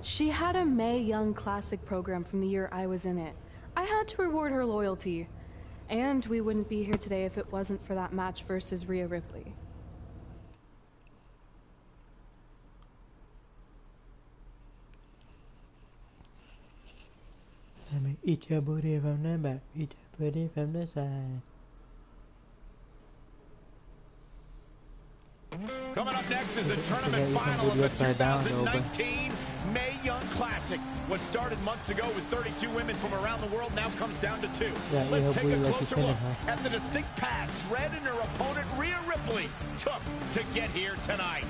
She had a Mae Young Classic program from the year I was in it. I had to reward her loyalty. And we wouldn't be here today if it wasn't for that match versus Rhea Ripley. Let me eat your booty from the back, eat your booty from the side. Coming up next is the tournament final of the 2019 Mae Young Classic. What started months ago with 32 women from around the world now comes down to 2. Let's take a closer look at the distinct paths Red and her opponent Rhea Ripley took to get here tonight.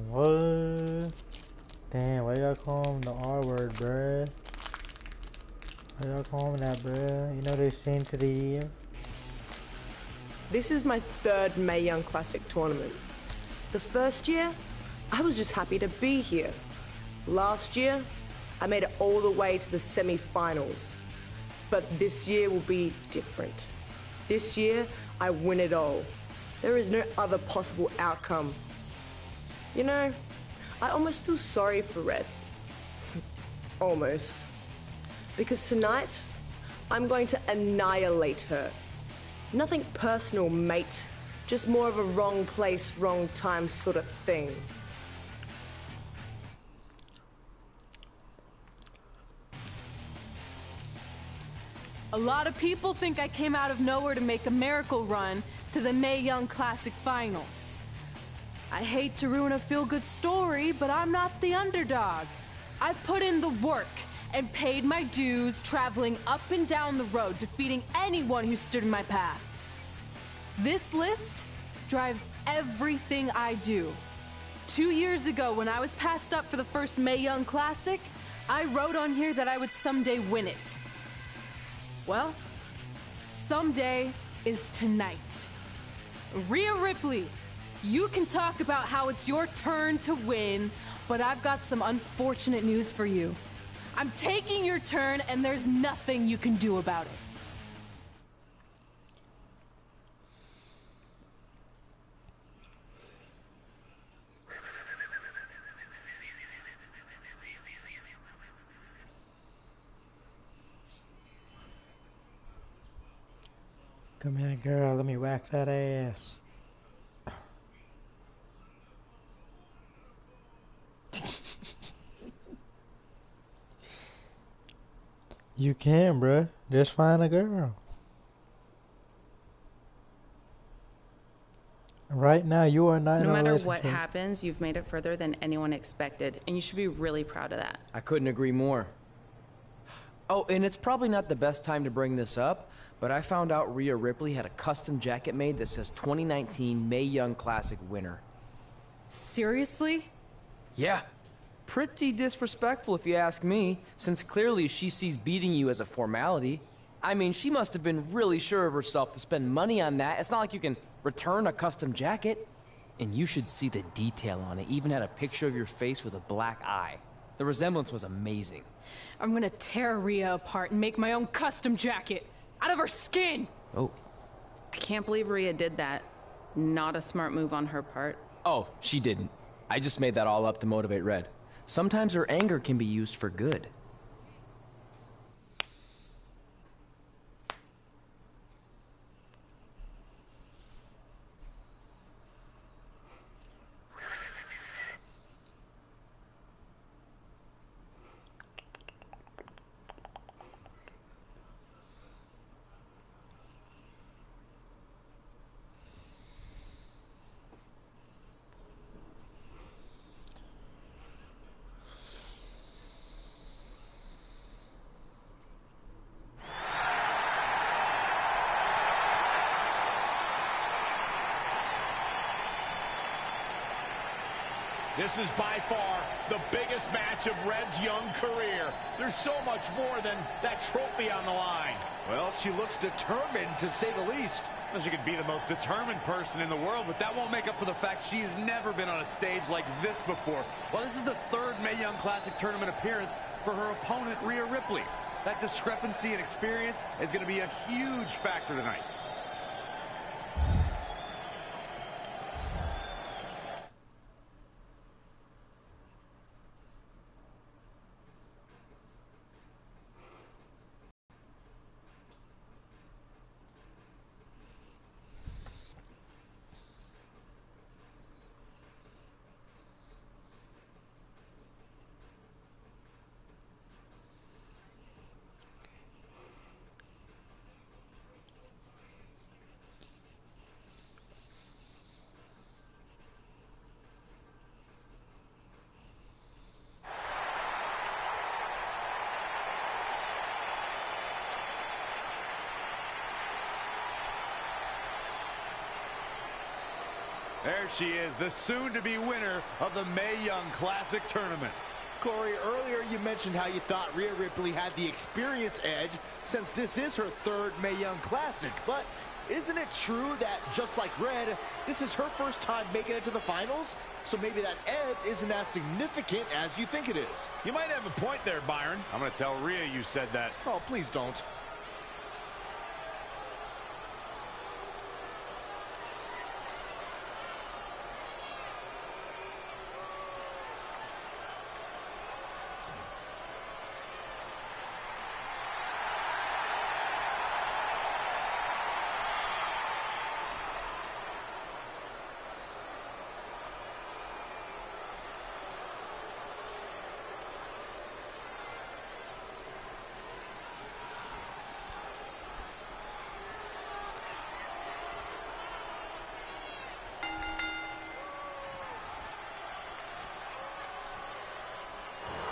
What? Damn, why y'all call him the R word, bruh? Why y'all call him that, bruh? You know they sing to the year? This is my 3rd Mae Young Classic tournament. The first year, I was just happy to be here. Last year, I made it all the way to the semi-finals. But this year will be different. This year, I win it all. There is no other possible outcome. You know, I almost feel sorry for Red. Almost. Because tonight, I'm going to annihilate her. Nothing personal, mate. Just more of a wrong place, wrong time sort of thing. A lot of people think I came out of nowhere to make a miracle run to the Mae Young Classic Finals. I hate to ruin a feel-good story, but I'm not the underdog. I've put in the work and paid my dues traveling up and down the road, defeating anyone who stood in my path. This list drives everything I do. 2 years ago, when I was passed up for the first Mae Young Classic, I wrote on here that I would someday win it. Well, someday is tonight. Rhea Ripley, you can talk about how it's your turn to win, but I've got some unfortunate news for you. I'm taking your turn, and there's nothing you can do about it. Come here, girl, let me whack that ass. You can, bruh. Just find a girl. Right now, you are not. No matter what happens, you've made it further than anyone expected, and you should be really proud of that. I couldn't agree more. Oh, and it's probably not the best time to bring this up, but I found out Rhea Ripley had a custom jacket made that says 2019 Mae Young Classic winner. Seriously? Yeah. Pretty disrespectful if you ask me, since clearly she sees beating you as a formality. I mean, she must have been really sure of herself to spend money on that. It's not like you can return a custom jacket. And you should see the detail on it. Even had a picture of your face with a black eye. The resemblance was amazing. I'm gonna tear Rhea apart and make my own custom jacket out of her skin. Oh. I can't believe Rhea did that. Not a smart move on her part. Oh, she didn't. I just made that all up to motivate Red. Sometimes her anger can be used for good. This is by far the biggest match of Red's young career. There's so much more than that trophy on the line. Well, she looks determined, to say the least. Well, she could be the most determined person in the world, but that won't make up for the fact she has never been on a stage like this before. Well, this is the third Mae Young Classic tournament appearance for her opponent, Rhea Ripley. That discrepancy in experience is going to be a huge factor tonight. There she is, the soon-to-be winner of the Mae Young Classic Tournament. Corey, earlier you mentioned how you thought Rhea Ripley had the experience edge since this is her third Mae Young Classic. But isn't it true that, just like Red, this is her first time making it to the finals? So maybe that edge isn't as significant as you think it is. You might have a point there, Byron. I'm going to tell Rhea you said that. Oh, please don't.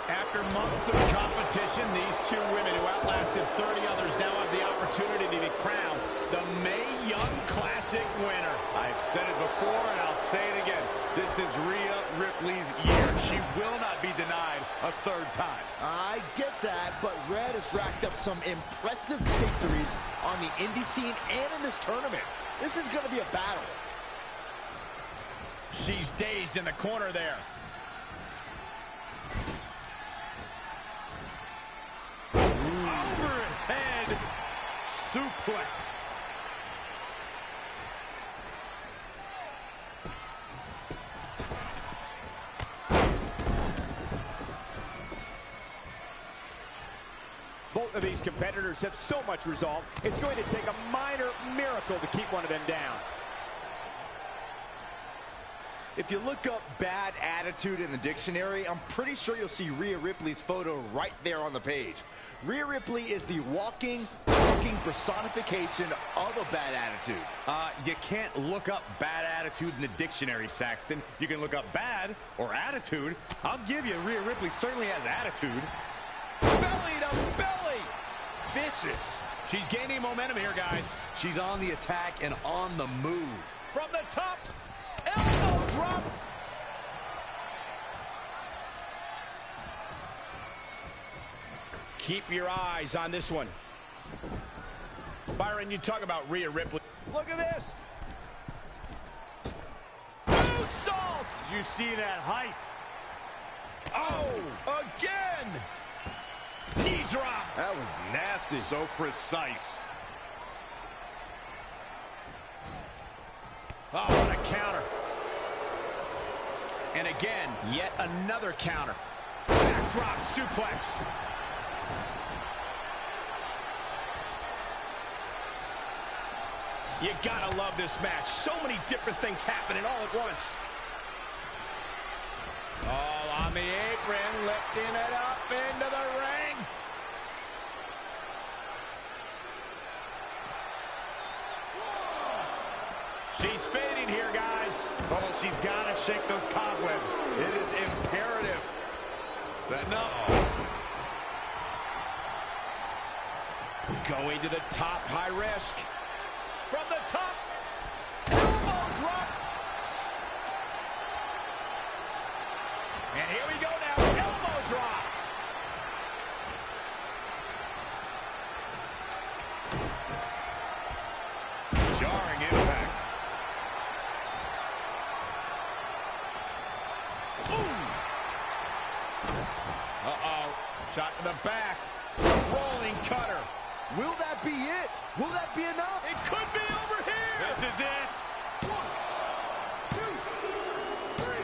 After months of competition, these two women who outlasted 30 others now have the opportunity to be crowned the Mae Young Classic winner. I've said it before and I'll say it again. This is Rhea Ripley's year. She will not be denied a third time. I get that, but Red has racked up some impressive victories on the indie scene and in this tournament. This is going to be a battle. She's dazed in the corner there. Overhead suplex. Both of these competitors have so much resolve, it's going to take a minor miracle to keep one of them down. If you look up bad attitude in the dictionary, I'm pretty sure you'll see Rhea Ripley's photo right there on the page. Rhea Ripley is the walking, talking personification of a bad attitude. You can't look up bad attitude in the dictionary, Saxton. You can look up bad or attitude. I'll give you, Rhea Ripley certainly has attitude. Belly to belly! Vicious. She's gaining momentum here, guys. She's on the attack and on the move. From the top, elbow drop. Keep your eyes on this one. Byron, you talk about Rhea Ripley. Look at this. Moonsault! Did you see that height? Oh, again! Knee drop. That was nasty. So precise. Oh, what a counter. And again, yet another counter. Backdrop suplex. You gotta love this match. So many different things happening all at once. All on the apron, lifting it up into the ring. She's fading here, guys. Oh, she's got to shake those cobwebs. It is imperative. No. Going to the top, high risk. From the top, elbow drop. And here we go now, elbow drop. Jarring Uh-oh. Shot to the back. Rolling cutter. Will that be it? Will that be enough? It could be over here. This is it. 1, 2, 3.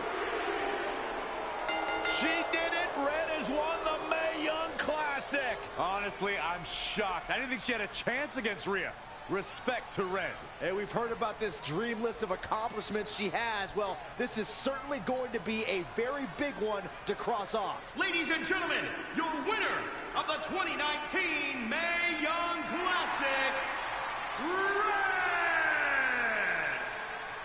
She did it. Red has won the Mae Young Classic. Honestly, I'm shocked. I didn't think she had a chance against Rhea. Respect to Red. Hey, we've heard about this dream list of accomplishments she has. Well, this is certainly going to be a very big one to cross off. Ladies and gentlemen, your winner of the 2019 Mae Young Classic, Red!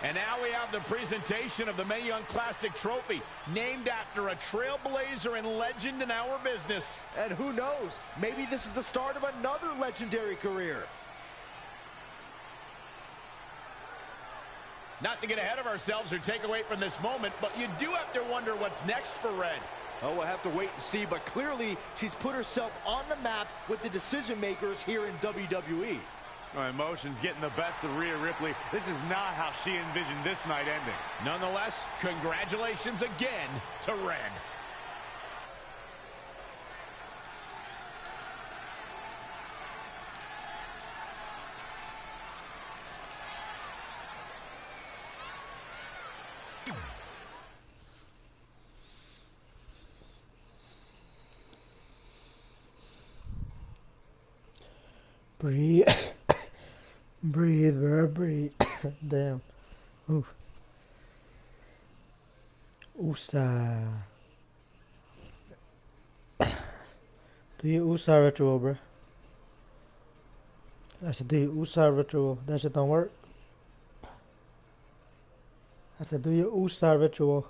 And now we have the presentation of the Mae Young Classic trophy, named after a trailblazer and legend in our business. And who knows, maybe this is the start of another legendary career. Not to get ahead of ourselves or take away from this moment, but you do have to wonder what's next for Red. Oh, we'll have to wait and see, but clearly she's put herself on the map with the decision makers here in WWE. My emotions getting the best of Rhea Ripley. This is not how she envisioned this night ending. Nonetheless, congratulations again to Red. Breathe. Breathe, bro. Breathe. Damn. Oof. USA. Do your USA ritual, bro. I said do your USA ritual. That shit don't work. I said do your USA ritual.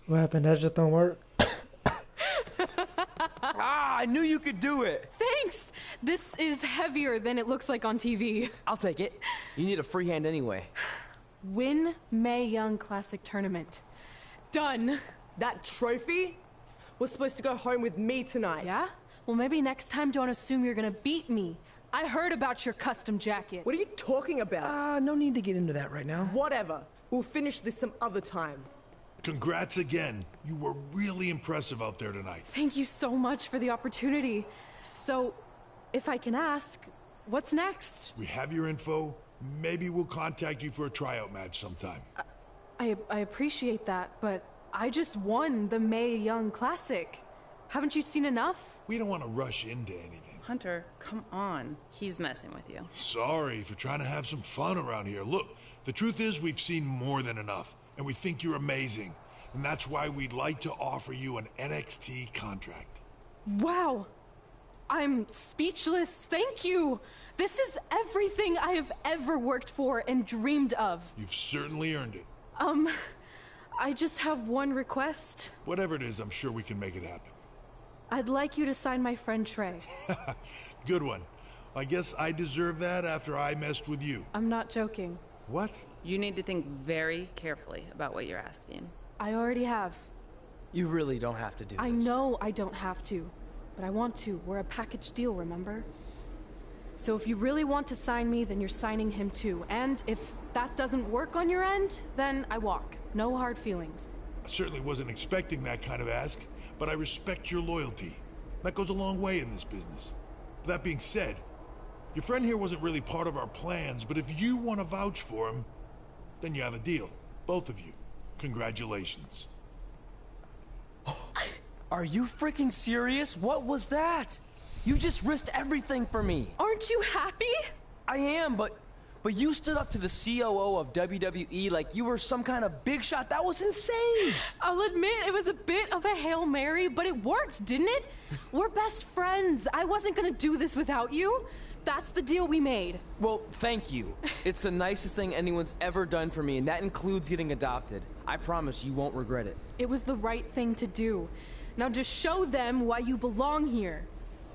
What happened? That just don't work. I knew you could do it. Thanks! This is heavier than it looks like on TV. I'll take it. You need a free hand anyway. Win Mae Young Classic Tournament. Done. That trophy was supposed to go home with me tonight. Yeah? Well, maybe next time don't assume you're gonna beat me. I heard about your custom jacket. What are you talking about? No need to get into that right now. Whatever. We'll finish this some other time. Congrats again. You were really impressive out there tonight. Thank you so much for the opportunity. So, if I can ask, what's next? We have your info. Maybe we'll contact you for a tryout match sometime. I appreciate that, but I just won the Mae Young Classic. Haven't you seen enough? We don't want to rush into anything. Hunter, come on. He's messing with you. Sorry for trying to have some fun around here. Look, the truth is we've seen more than enough, and we think you're amazing. And that's why we'd like to offer you an NXT contract. Wow! I'm speechless. Thank you! This is everything I have ever worked for and dreamed of. You've certainly earned it. I just have one request. Whatever it is, I'm sure we can make it happen. I'd like you to sign my friend Trey. Good one. I guess I deserve that after I messed with you. I'm not joking. What? You need to think very carefully about what you're asking. I already have. You really don't have to do this. I know I don't have to, but I want to. We're a package deal, remember? So if you really want to sign me, then you're signing him too. And if that doesn't work on your end, then I walk. No hard feelings. I certainly wasn't expecting that kind of ask, but I respect your loyalty. That goes a long way in this business. That being said, your friend here wasn't really part of our plans, but if you want to vouch for him, then you have a deal. Both of you. Congratulations. Are you freaking serious? What was that? You just risked everything for me. Aren't you happy? I am, but you stood up to the COO of WWE like you were some kind of big shot. That was insane. I'll admit it was a bit of a Hail Mary, but it worked, didn't it? We're best friends. I wasn't gonna do this without you. That's the deal we made. Well, thank you. It's the nicest thing anyone's ever done for me, and that includes getting adopted. I promise you won't regret it. It was the right thing to do. Now just show them why you belong here.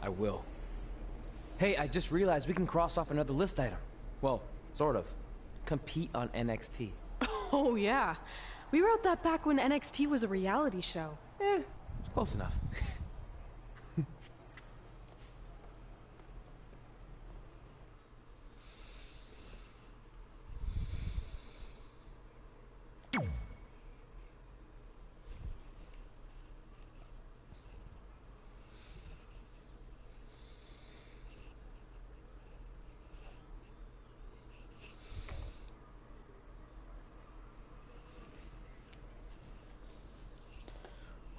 I will. Hey, I just realized we can cross off another list item. Well, sort of. Compete on NXT. Oh, yeah. We wrote that back when NXT was a reality show. It's close enough.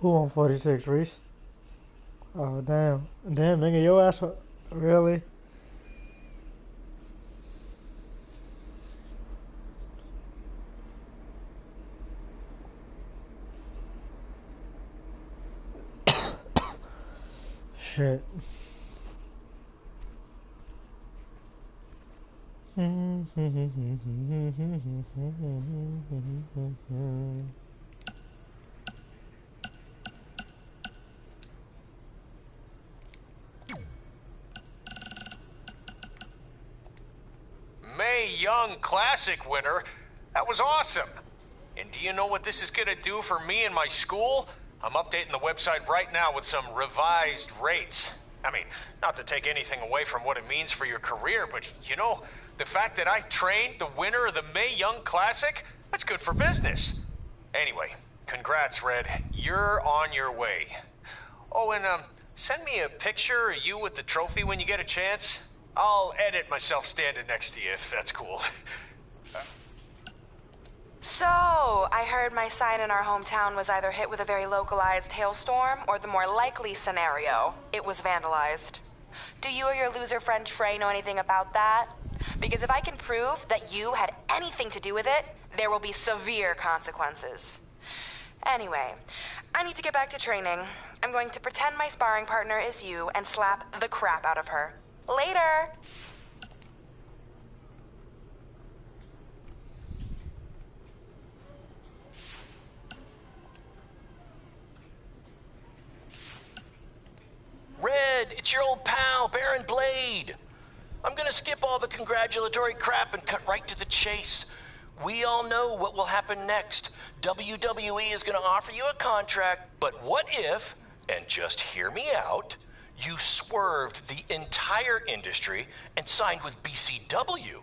Who on 46, Reese? Oh, damn. Damn, nigga, your ass... Really? Shit. Mae Young Classic winner. That was awesome. And do you know what this is gonna do for me and my school? I'm updating the website right now with some revised rates. I mean, not to take anything away from what it means for your career, but you know, the fact that I trained the winner of the Mae Young Classic, that's good for business. Anyway, congrats, Red. You're on your way. Oh, and send me a picture of you with the trophy when you get a chance. I'll edit myself standing next to you if that's cool. So, I heard my sign in our hometown was either hit with a very localized hailstorm, or the more likely scenario, it was vandalized. Do you or your loser friend Trey know anything about that? Because if I can prove that you had anything to do with it, there will be severe consequences. Anyway, I need to get back to training. I'm going to pretend my sparring partner is you and slap the crap out of her. Later! Red, it's your old pal, Baron Blade. I'm gonna skip all the congratulatory crap and cut right to the chase. We all know what will happen next. WWE is gonna offer you a contract, but what if, and just hear me out, you swerved the entire industry and signed with BCW?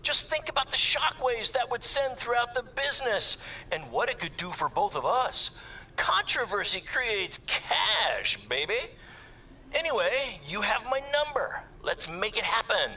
Just think about the shockwaves that would send throughout the business and what it could do for both of us. Controversy creates cash, baby. Anyway, you have my number. Let's make it happen.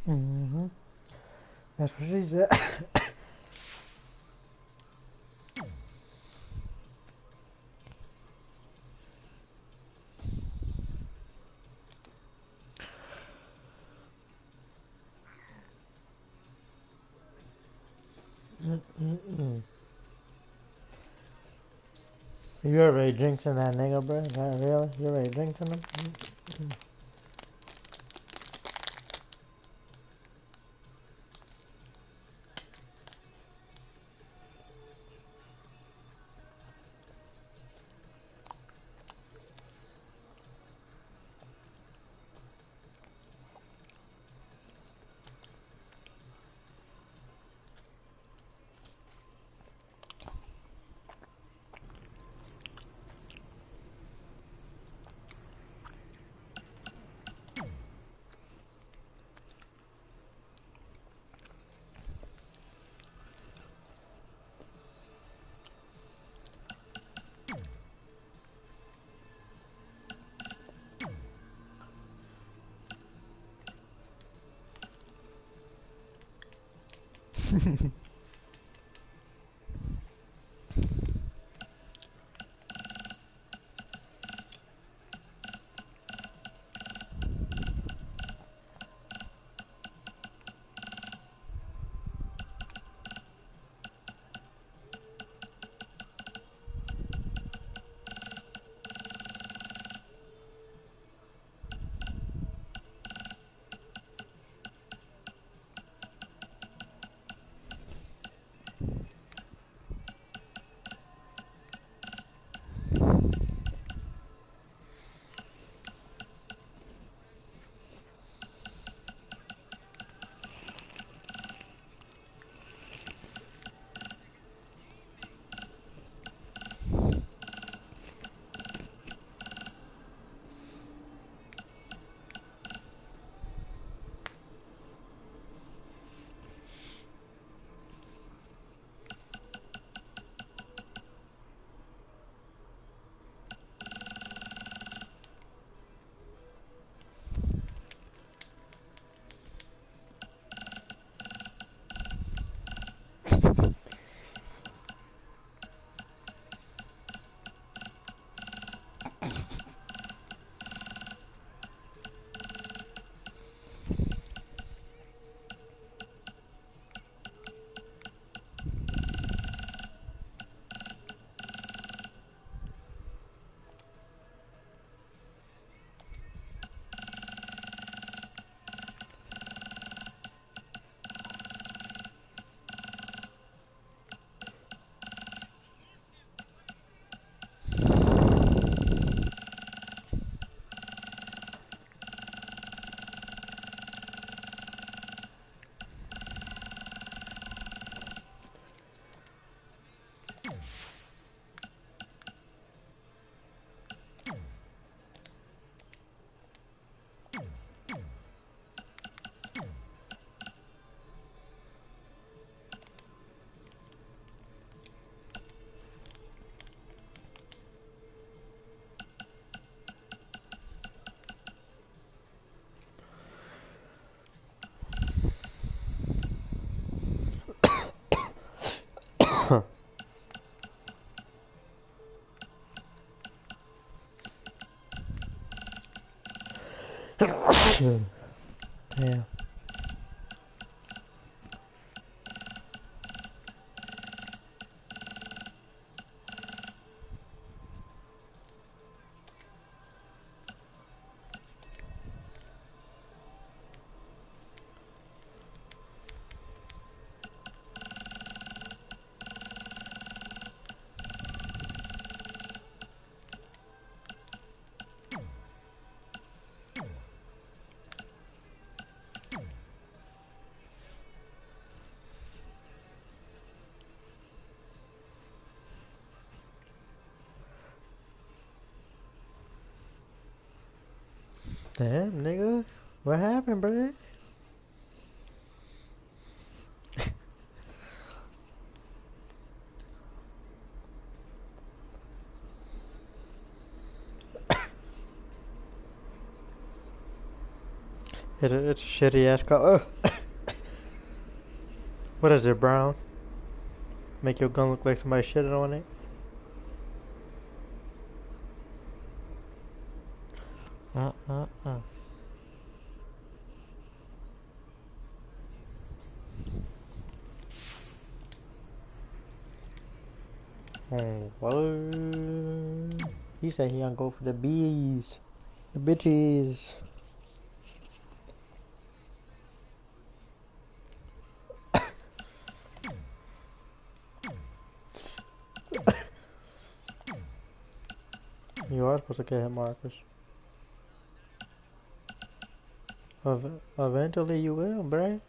Mm-hmm. That's what she said. You already drinking that nigga, bro? Not really? You already drinking him? Yeah. Damn, nigga. What happened, bro? It's a shitty ass color. What is it, brown? Make your gun look like somebody shitted on it? Oh, what? He said he gonna go for the bees. The bitches. You are supposed to get hit markers. Eventually you will, bruh.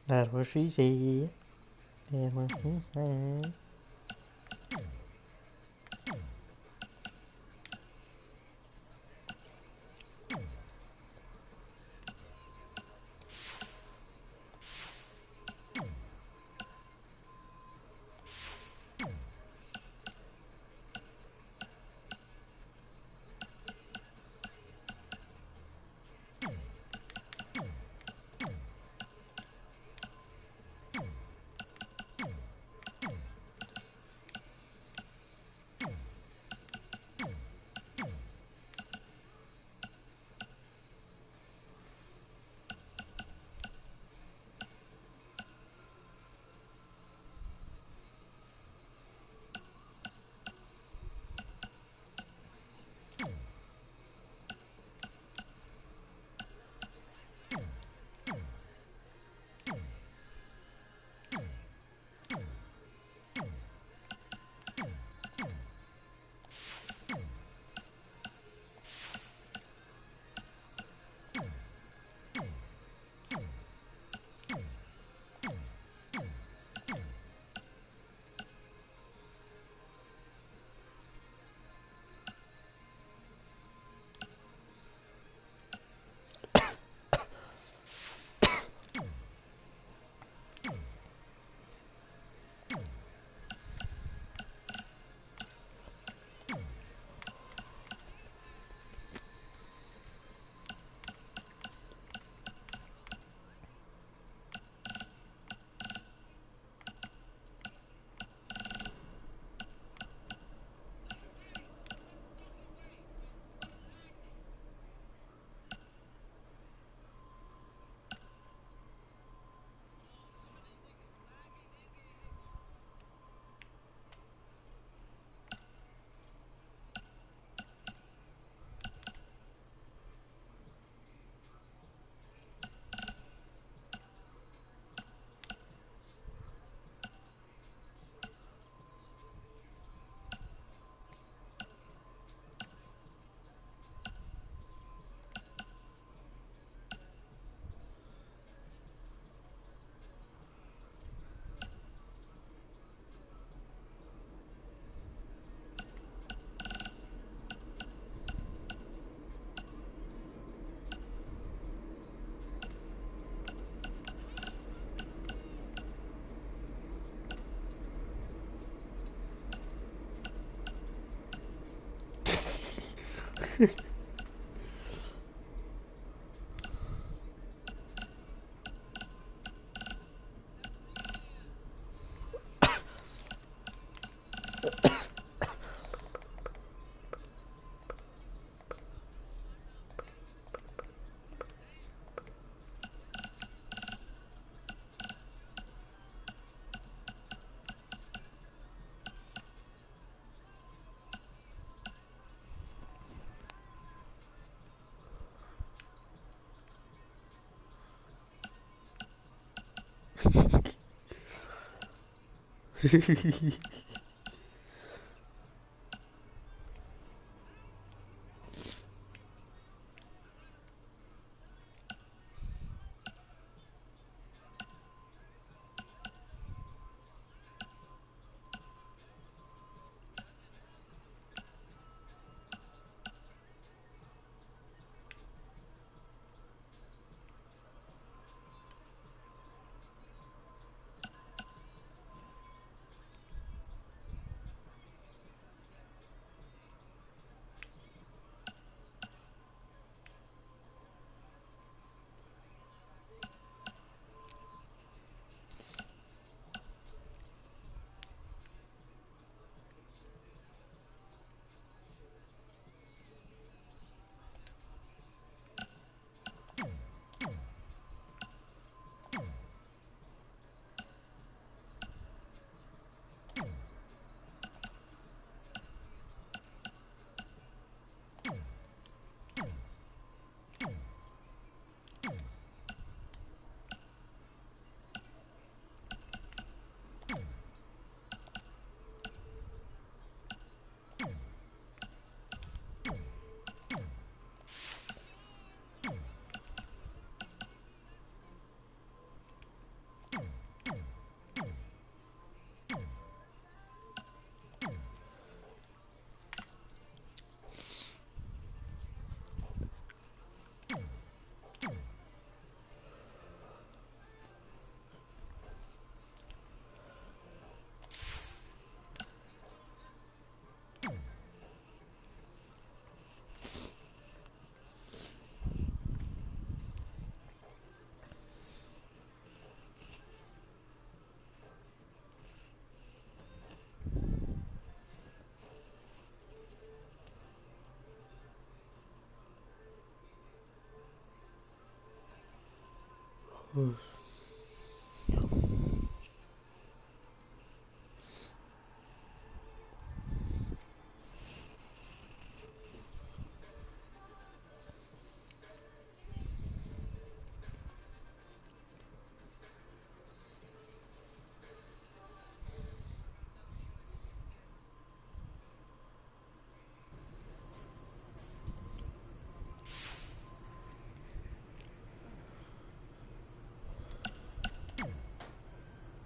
That's what she said. That's what she said.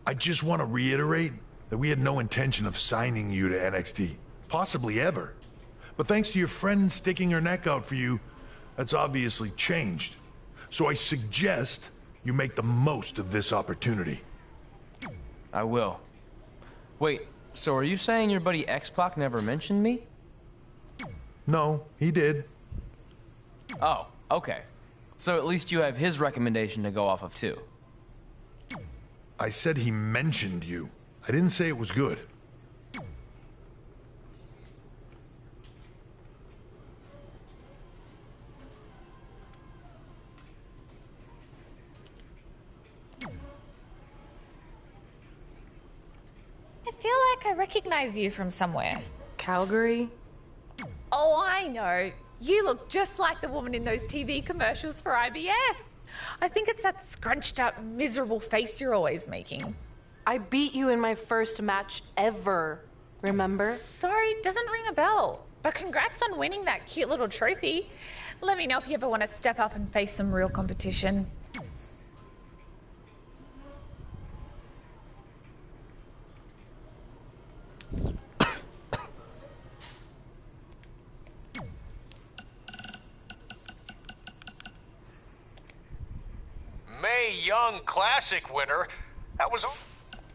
I just want to reiterate that we had no intention of signing you to NXT, possibly ever. But thanks to your friend sticking her neck out for you, that's obviously changed. So I suggest you make the most of this opportunity. I will. Wait, so are you saying your buddy X-Pac never mentioned me? No, he did. Oh, okay. So at least you have his recommendation to go off of too. I said he mentioned you. I didn't say it was good. I feel like I recognize you from somewhere. Calgary? Oh, I know. You look just like the woman in those TV commercials for IBS. I think it's that scrunched up, miserable face you're always making. I beat you in my first match ever, remember? Sorry, doesn't ring a bell. But congrats on winning that cute little trophy. Let me know if you ever want to step up and face some real competition. Mae Young Classic winner. That was...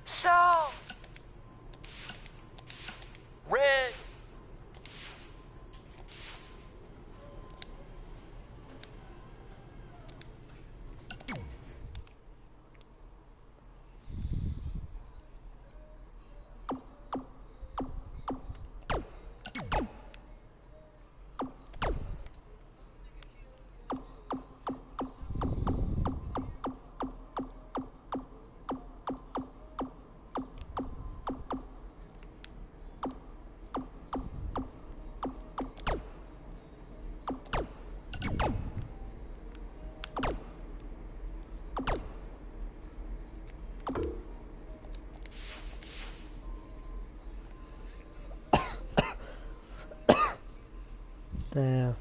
So... Red. Damn.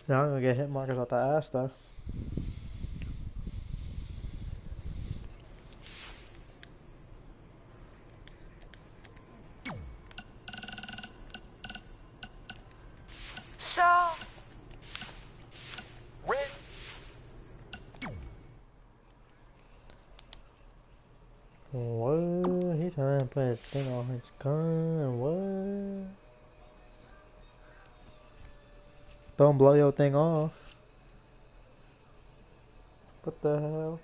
Now I'm gonna get hit markers out the ass though. So, Red. What? He's trying to put his thing on his gun. What? Don't blow your thing off. What the hell?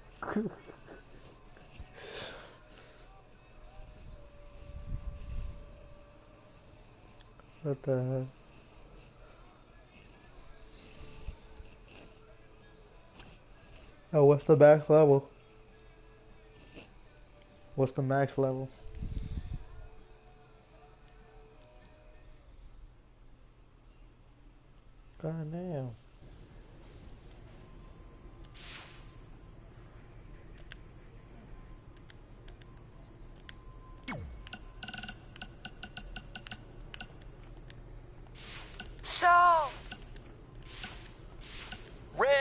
What the hell? Oh, what's the max level? What's the max level? God damn. So, Red.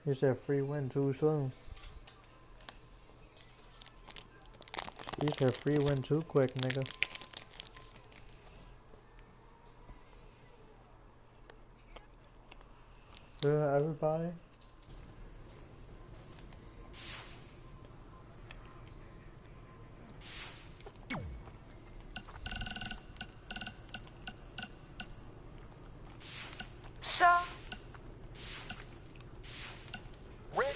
You said free win too soon. You said free win too quick, nigga. Yeah, everybody. So, Red.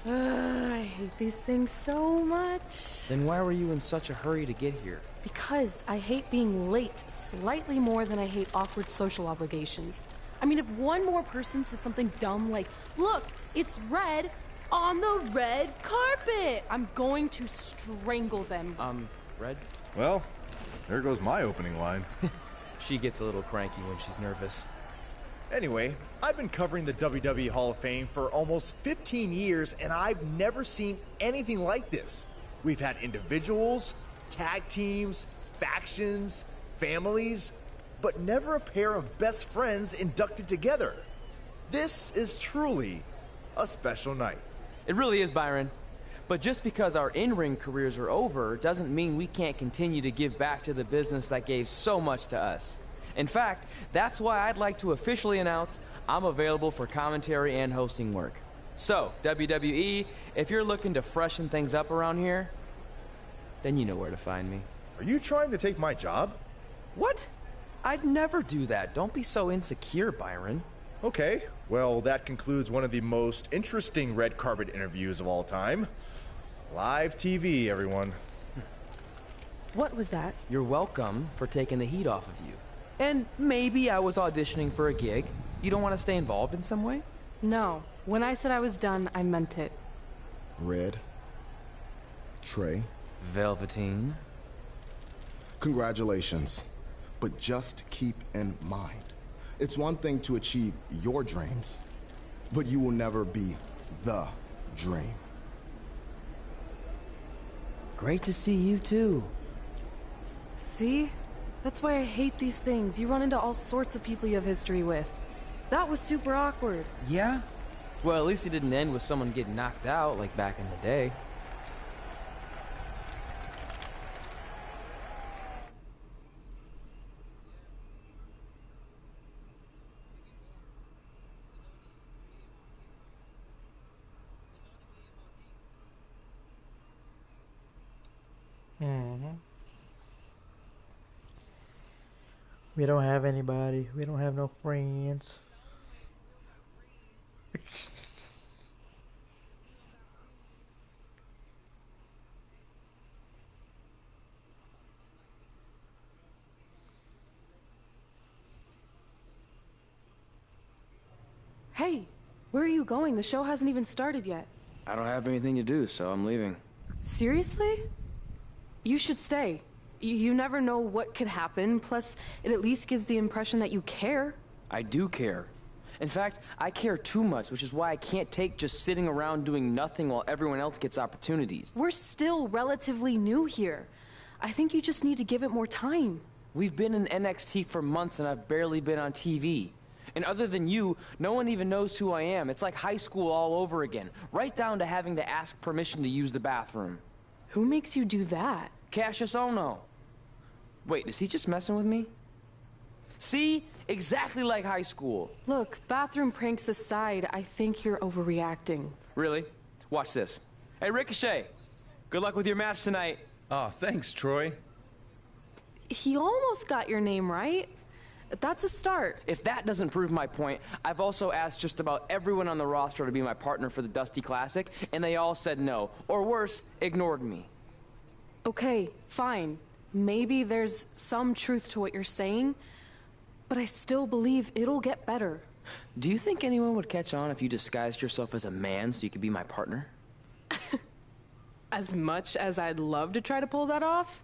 I hate these things so much. Then why were you in such a hurry to get here? Because I hate being late slightly more than I hate awkward social obligations. I mean, if one more person says something dumb like, look, it's red on the red carpet, I'm going to strangle them. Red? Well, there goes my opening line. She gets a little cranky when she's nervous. Anyway, I've been covering the WWE Hall of Fame for almost 15 years, and I've never seen anything like this. We've had individuals, tag teams, factions, families. but never a pair of best friends inducted together. This is truly a special night. It really is, Byron. But just because our in-ring careers are over doesn't mean we can't continue to give back to the business that gave so much to us. In fact, that's why I'd like to officially announce I'm available for commentary and hosting work. So, WWE, if you're looking to freshen things up around here, then you know where to find me. Are you trying to take my job? What? I'd never do that. Don't be so insecure, Byron. Okay, well, that concludes one of the most interesting red carpet interviews of all time. Live TV, everyone. What was that? You're welcome for taking the heat off of you. And maybe I was auditioning for a gig. You don't want to stay involved in some way? No. When I said I was done, I meant it. Red. Trey. Velveteen. Congratulations. But just keep in mind, it's one thing to achieve your dreams, but you will never be the dream. Great to see you too. See? That's why I hate these things. You run into all sorts of people you have history with. That was super awkward. Yeah? Well, at least it didn't end with someone getting knocked out like back in the day. We don't have anybody. We don't have no friends. Hey, where are you going? The show hasn't even started yet. I don't have anything to do, so I'm leaving. Seriously? You should stay. You never know what could happen, plus it at least gives the impression that you care. I do care. In fact, I care too much, which is why I can't take just sitting around doing nothing while everyone else gets opportunities. We're still relatively new here. I think you just need to give it more time. We've been in NXT for months and I've barely been on TV. And other than you, no one even knows who I am. It's like high school all over again, right down to having to ask permission to use the bathroom. Who makes you do that? Cassius Ohno. Wait, is he just messing with me? See? Exactly like high school. Look, bathroom pranks aside, I think you're overreacting. Really? Watch this. Hey, Ricochet. Good luck with your match tonight. Oh, thanks, Troy. He almost got your name right. That's a start. If that doesn't prove my point, I've also asked just about everyone on the roster to be my partner for the Dusty Classic, and they all said no. Or worse, ignored me. Okay, fine. Maybe there's some truth to what you're saying, but I still believe it'll get better. Do you think anyone would catch on if you disguised yourself as a man so you could be my partner? As much as I'd love to try to pull that off,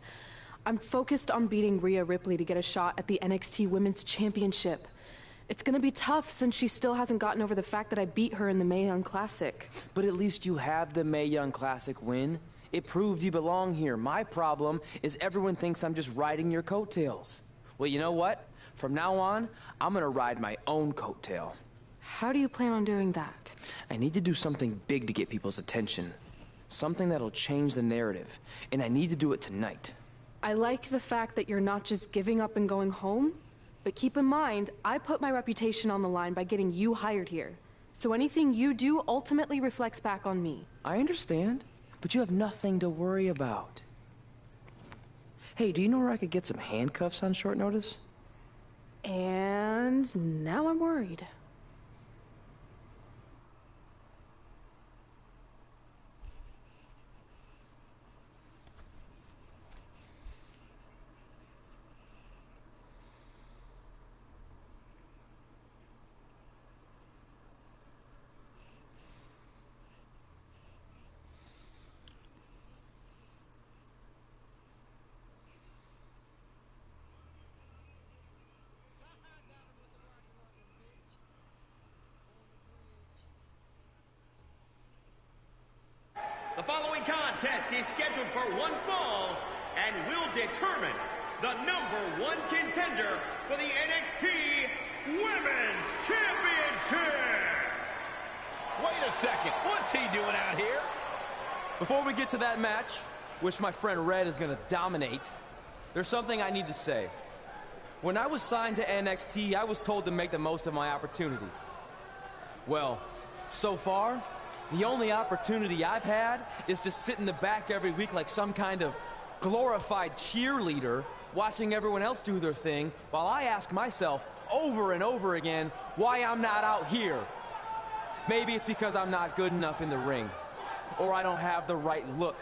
I'm focused on beating Rhea Ripley to get a shot at the NXT Women's Championship. It's gonna be tough since she still hasn't gotten over the fact that I beat her in the Mae Young Classic. But at least you have the Mae Young Classic win. It proved you belong here. My problem is everyone thinks I'm just riding your coattails. Well, you know what? From now on, I'm gonna ride my own coattail. How do you plan on doing that? I need to do something big to get people's attention. Something that'll change the narrative. And I need to do it tonight. I like the fact that you're not just giving up and going home, but keep in mind, I put my reputation on the line by getting you hired here. So anything you do ultimately reflects back on me. I understand, but you have nothing to worry about. Hey, do you know where I could get some handcuffs on short notice? And now I'm worried. The following contest is scheduled for one fall and will determine the #1 contender for the NXT Women's Championship. Wait a second, what's he doing out here? Before we get to that match, which my friend Red is going to dominate, there's something I need to say. When I was signed to NXT, I was told to make the most of my opportunity. Well, so far, the only opportunity I've had is to sit in the back every week like some kind of glorified cheerleader, watching everyone else do their thing, while I ask myself over and over again why I'm not out here. Maybe it's because I'm not good enough in the ring, or I don't have the right look,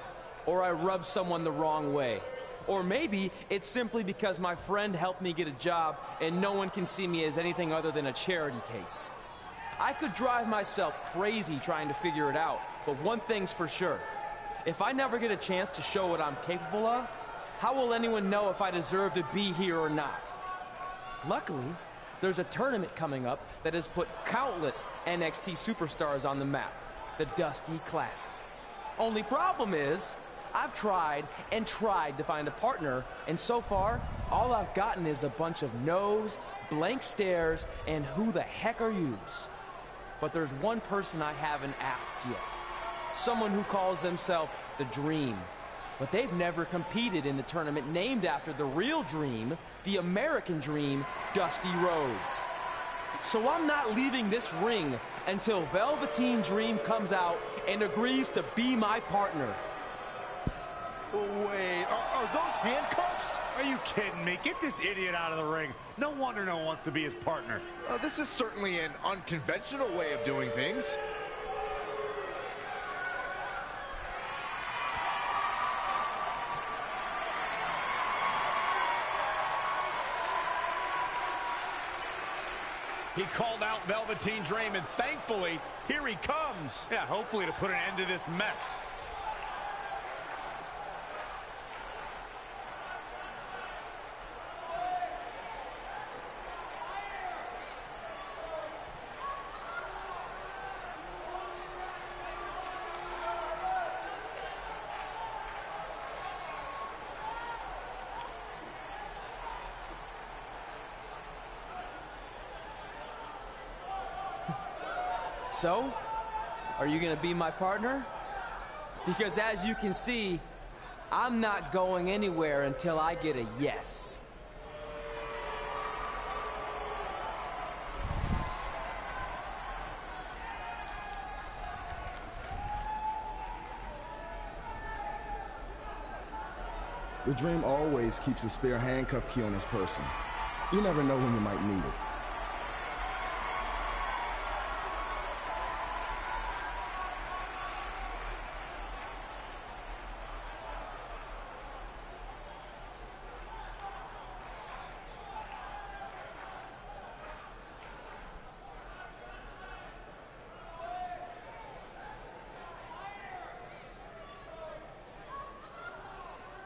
or I rub someone the wrong way. Or maybe it's simply because my friend helped me get a job and no one can see me as anything other than a charity case. I could drive myself crazy trying to figure it out, but one thing's for sure. If I never get a chance to show what I'm capable of, how will anyone know if I deserve to be here or not? Luckily, there's a tournament coming up that has put countless NXT superstars on the map, the Dusty Classic. Only problem is, I've tried and tried to find a partner, and so far, all I've gotten is a bunch of no's, blank stares, and who the heck are yous? But there's one person I haven't asked yet. Someone who calls themselves the Dream. But they've never competed in the tournament named after the real Dream, the American Dream, Dusty Rhodes. So I'm not leaving this ring until Velveteen Dream comes out and agrees to be my partner. Wait, are those handcuffs? Are you kidding me? Get this idiot out of the ring. No wonder no one wants to be his partner. This is certainly an unconventional way of doing things. He called out Velveteen Dream, and thankfully, here he comes. Yeah, hopefully to put an end to this mess. So, are you gonna be my partner? Because as you can see, I'm not going anywhere until I get a yes. The Dream always keeps a spare handcuff key on his person. You never know when you might need it.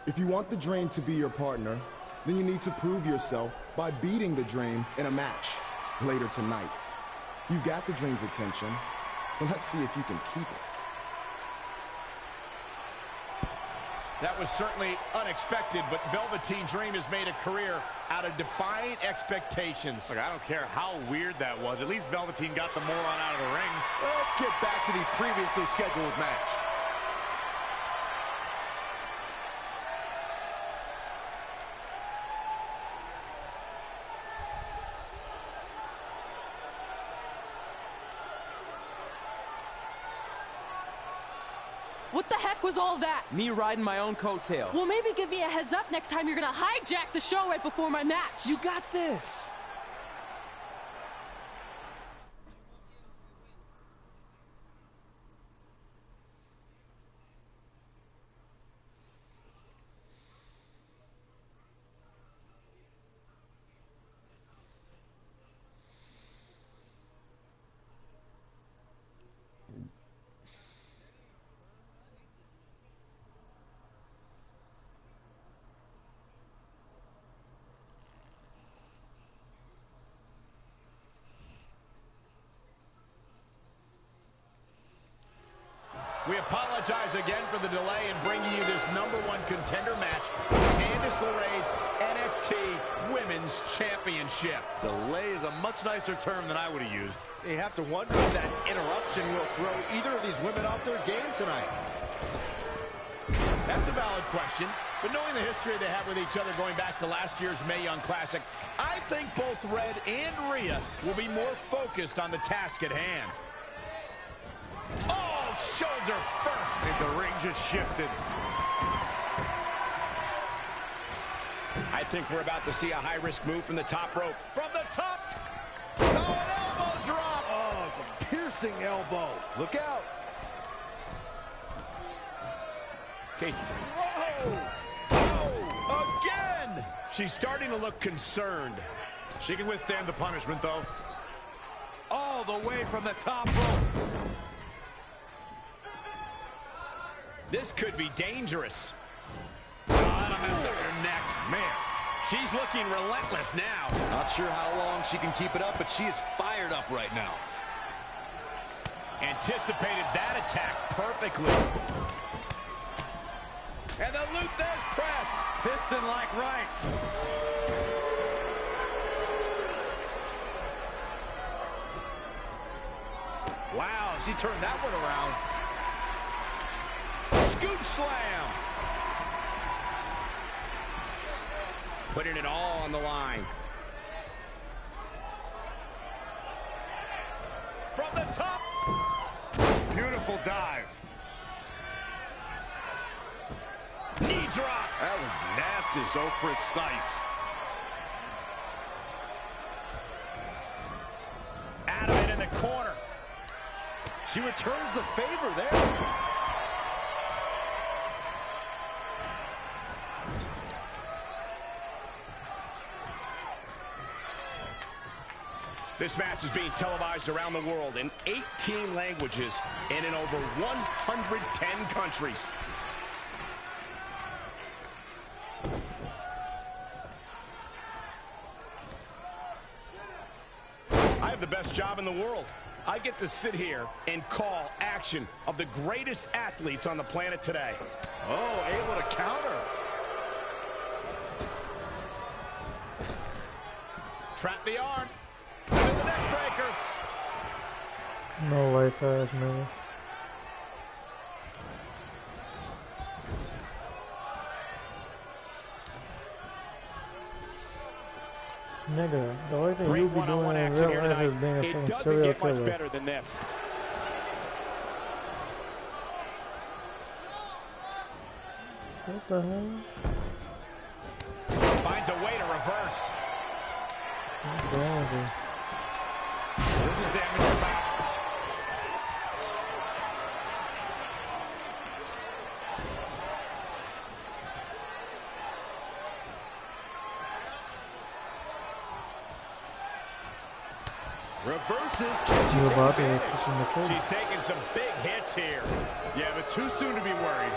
If you want the Dream to be your partner, then you need to prove yourself by beating the Dream in a match later tonight. You've got the Dream's attention, but let's see if you can keep it. That was certainly unexpected, but Velveteen Dream has made a career out of defying expectations. Look, I don't care how weird that was. At least Velveteen got the moron out of the ring. Let's get back to the previously scheduled match. What the heck was all that? Me riding my own coattail. Well, maybe give me a heads up next time you're gonna hijack the show right before my match. You got this. We apologize again for the delay in bringing you this #1 contender match for Candice LeRae's NXT Women's Championship. Delay is a much nicer term than I would have used. You have to wonder if that interruption will throw either of these women off their game tonight. That's a valid question, but knowing the history they have with each other going back to last year's Mae Young Classic, I think both Red and Rhea will be more focused on the task at hand. Oh, shoulder first. I think the ring just shifted. I think we're about to see a high-risk move from the top rope. From the top. Oh, an elbow drop. Oh, it's a piercing elbow. Look out. Okay. Whoa. Oh, again. She's starting to look concerned. She can withstand the punishment, though. All the way from the top rope. This could be dangerous. Oh, that'll mess up her neck. Man, she's looking relentless now. Not sure how long she can keep it up, but she is fired up right now. Anticipated that attack perfectly. And the Luthez press. Piston-like rights. Wow, she turned that one around. Scoop slam. Putting it all on the line. From the top. Beautiful dive. Knee drop. That was nasty. So precise. Out of it in the corner. She returns the favor there. This match is being televised around the world in 18 languages and in over 110 countries. I have the best job in the world. I get to sit here and call action of the greatest athletes on the planet today. Oh, able to counter. Trap the arm. Into the neck breaker. No life ass man. Nigga, the only thing you be doing in real life is being a fucking serial killer. It doesn't get much better than this. What the hell? Finds a way to reverse. What's wrong with you? This is damage your back. Reverses. She's taking some big hits here. Yeah, but too soon to be worried.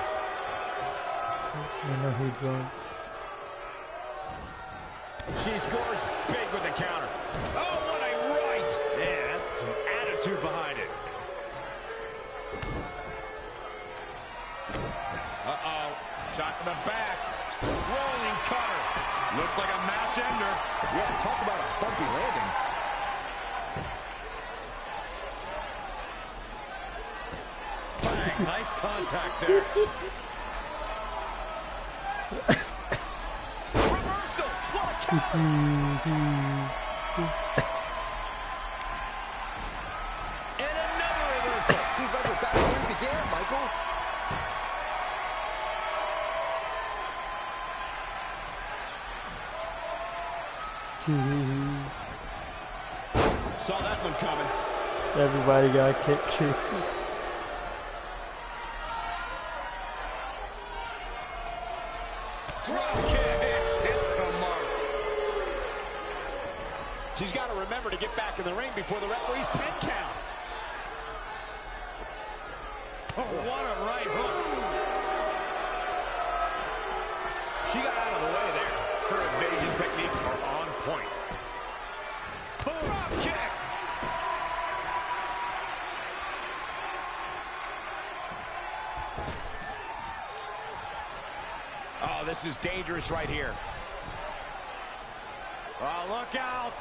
I know he's drunk. She scores big with the counter. Oh, what a right! Yeah, that's some attitude behind it. Uh-oh. Shot to the back. Rolling cutter. Looks like a match ender. Yeah, talk about a bumpy landing. Bang, nice contact there. Reversal. What a counter. And another reversal. Seems like we're back where we began, Michael. Saw that one coming. Everybody got kicked too. Drop kick. Hits the mark. She's got to remember to get back in the ring before the referee's 10 count. Oh, what a right hook. She got out of the way there. Her evasion techniques are on point. Drop kick. Oh, this is dangerous right here. Oh, look out.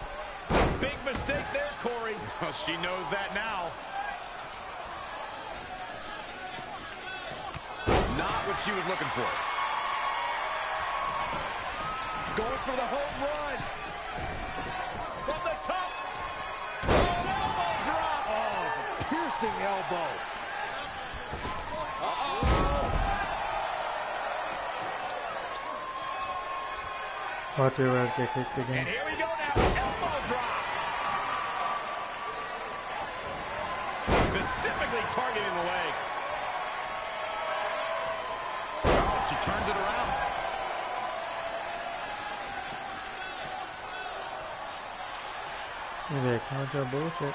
Big mistake there, Corey. Well, she knows that now. Not what she was looking for. Going for the home run. From the top. Oh, an elbow drop. Oh, it's a piercing elbow. Watch it right get kicked again. And here we go now. Elbow drop. Specifically targeting the leg. Oh, she turns it around. Maybe I can't do bullshit.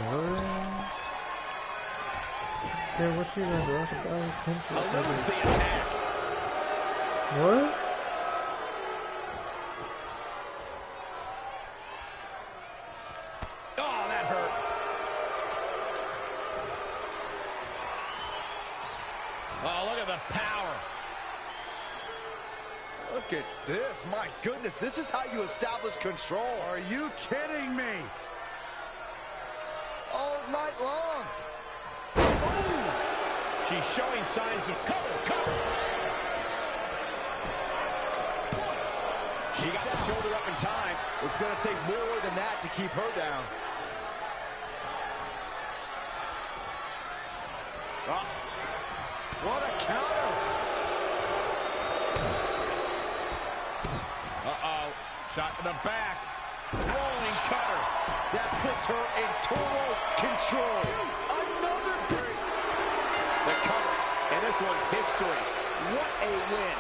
What? Yeah, what's she gonna do? Eludes the attack. What? Oh, that hurt. Oh, look at the power. Look at this. My goodness, this is how you establish control. Are you kidding me? All night long. Oh! She's showing signs of cover. She got the shoulder up in time. It's going to take more than that to keep her down. Oh. What a counter. Uh-oh. Shot to the back. Rolling cutter. That puts her in total control. Another break. The cover. And this one's history. What a win.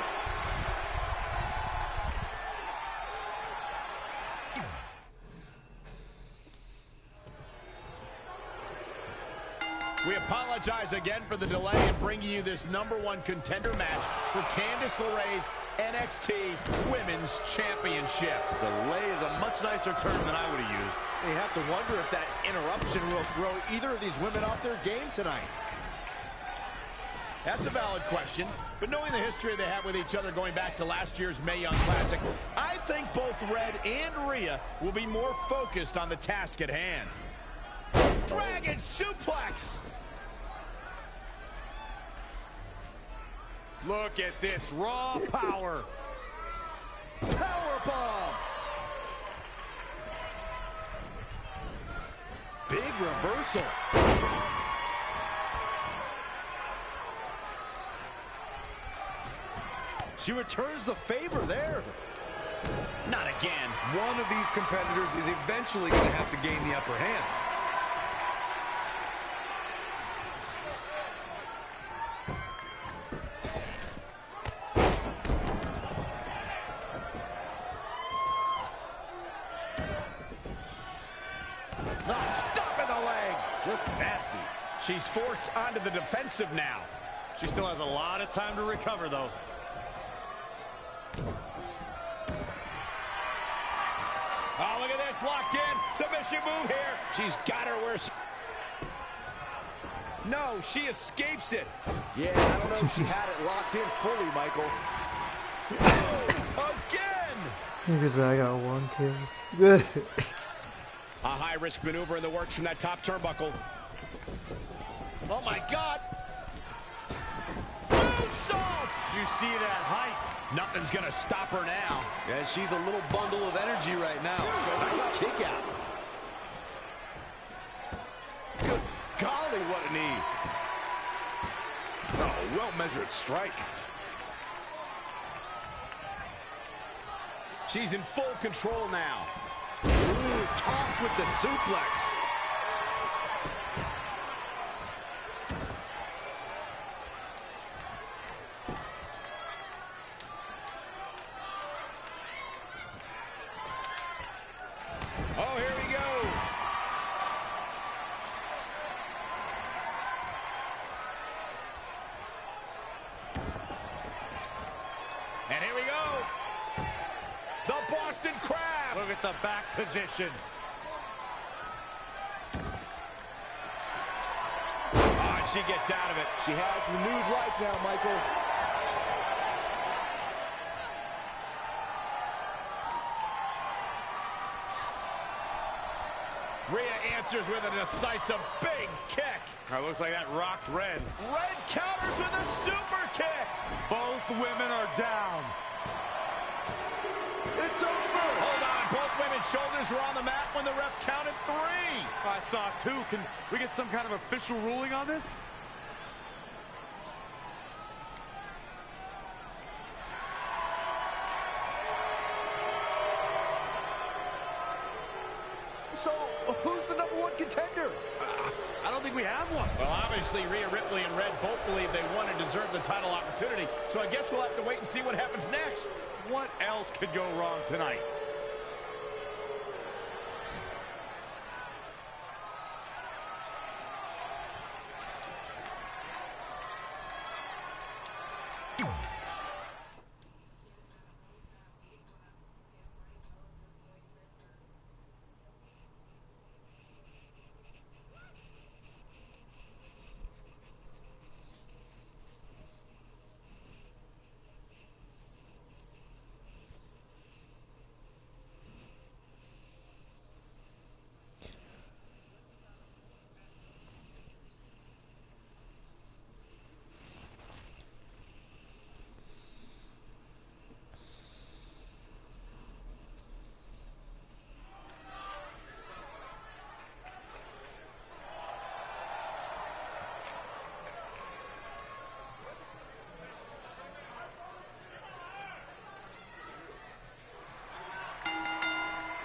We apologize again for the delay in bringing you this #1 contender match for Candice LeRae's NXT Women's Championship. Delay is a much nicer term than I would have used. You have to wonder if that interruption will throw either of these women off their game tonight. That's a valid question, but knowing the history they have with each other going back to last year's Mae Young Classic, I think both Red and Rhea will be more focused on the task at hand. Dragon suplex! Look at this raw power. Power bomb. Big reversal. She returns the favor there. Not again. One of these competitors is eventually going to have to gain the upper hand. She's forced onto the defensive now. She still has a lot of time to recover, though. Oh, look at this. Locked in. Submission move here. She's got her where she... No, she escapes it. Yeah, I don't know if she had it locked in fully, Michael. Again! Because I got one kill. A high-risk maneuver in the works from that top turnbuckle. Oh, my God. Moonsault! You see that height. Nothing's going to stop her now. Yeah, she's a little bundle of energy right now. So nice kick out. Good golly, what a knee. Oh, well-measured strike. She's in full control now. Ooh, tossed with the suplex. Oh, here we go. And here we go. The Boston Crab. Look at the back position. she gets out of it. She has renewed life now, Michael. Rhea answers with a decisive big kick. Looks like that rocked Red. Red counters with a super kick. Both women are down. It's over. Hold on. Both women's shoulders were on the mat when the ref counted 3. I saw 2. Can we get some kind of official ruling on this? So, who's the #1 contender? I don't think we have one. Well, obviously, Rhea Ripley and Red both believe they won and deserve the title opportunity, so I guess we'll have to wait and see what happens next. What else could go wrong tonight?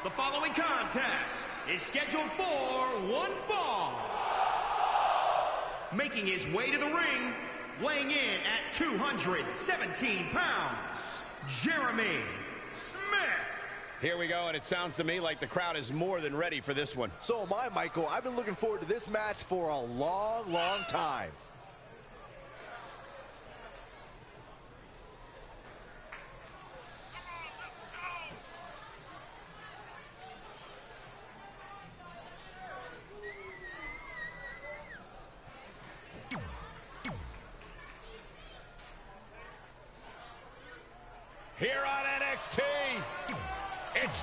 The following contest is scheduled for one fall. Making his way to the ring, weighing in at 217 pounds, Jeremy Smith. Here we go, and it sounds to me like the crowd is more than ready for this one. So am I, Michael. I've been looking forward to this match for a long, long time. Here on NXT, it's...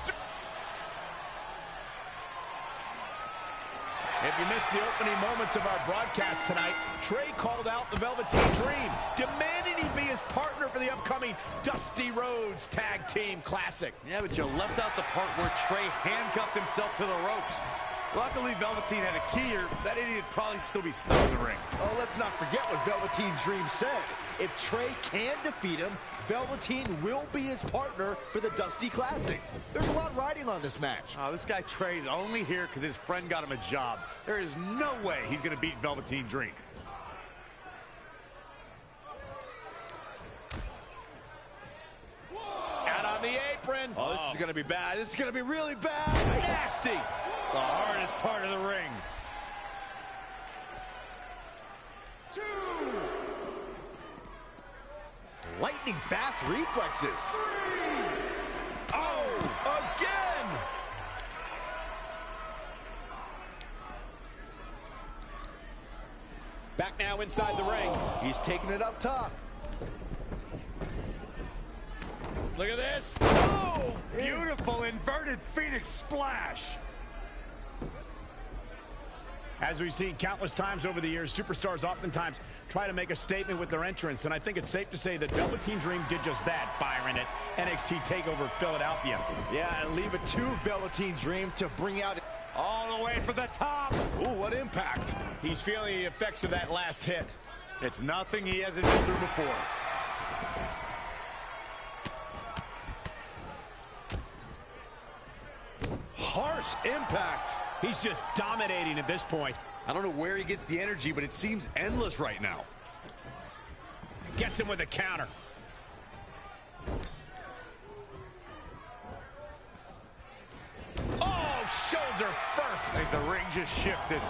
If you missed the opening moments of our broadcast tonight, Trey called out the Velveteen Dream, demanding he be his partner for the upcoming Dusty Rhodes Tag Team Classic. Yeah, but you left out the part where Trey handcuffed himself to the ropes. Luckily, Velveteen had a key, or that idiot would probably still be stuck in the ring. Oh, let's not forget what Velveteen Dream said. If Trey can defeat him, Velveteen will be his partner for the Dusty Classic. There's a lot riding on this match. Oh, this guy Trey's only here because his friend got him a job. There is no way he's going to beat Velveteen Dream. Out on the apron. Oh, this is going to be bad. This is going to be really bad. Nasty. The hardest part of the ring. 2. Lightning fast reflexes. 3. Oh, again. Back now inside the ring. He's taking it up top. Look at this. Oh, beautiful inverted Phoenix splash. As we've seen countless times over the years, superstars oftentimes try to make a statement with their entrance, and I think it's safe to say that Velveteen Dream did just that, Byron, at NXT TakeOver Philadelphia. Yeah, and leave it to Velveteen Dream to bring out... All the way for the top. Ooh, what impact. He's feeling the effects of that last hit. It's nothing he hasn't been through before. Harsh impact. He's just dominating at this point. I don't know where he gets the energy, but it seems endless right now. Gets him with a counter. Oh, shoulder first. I think the ring just shifted.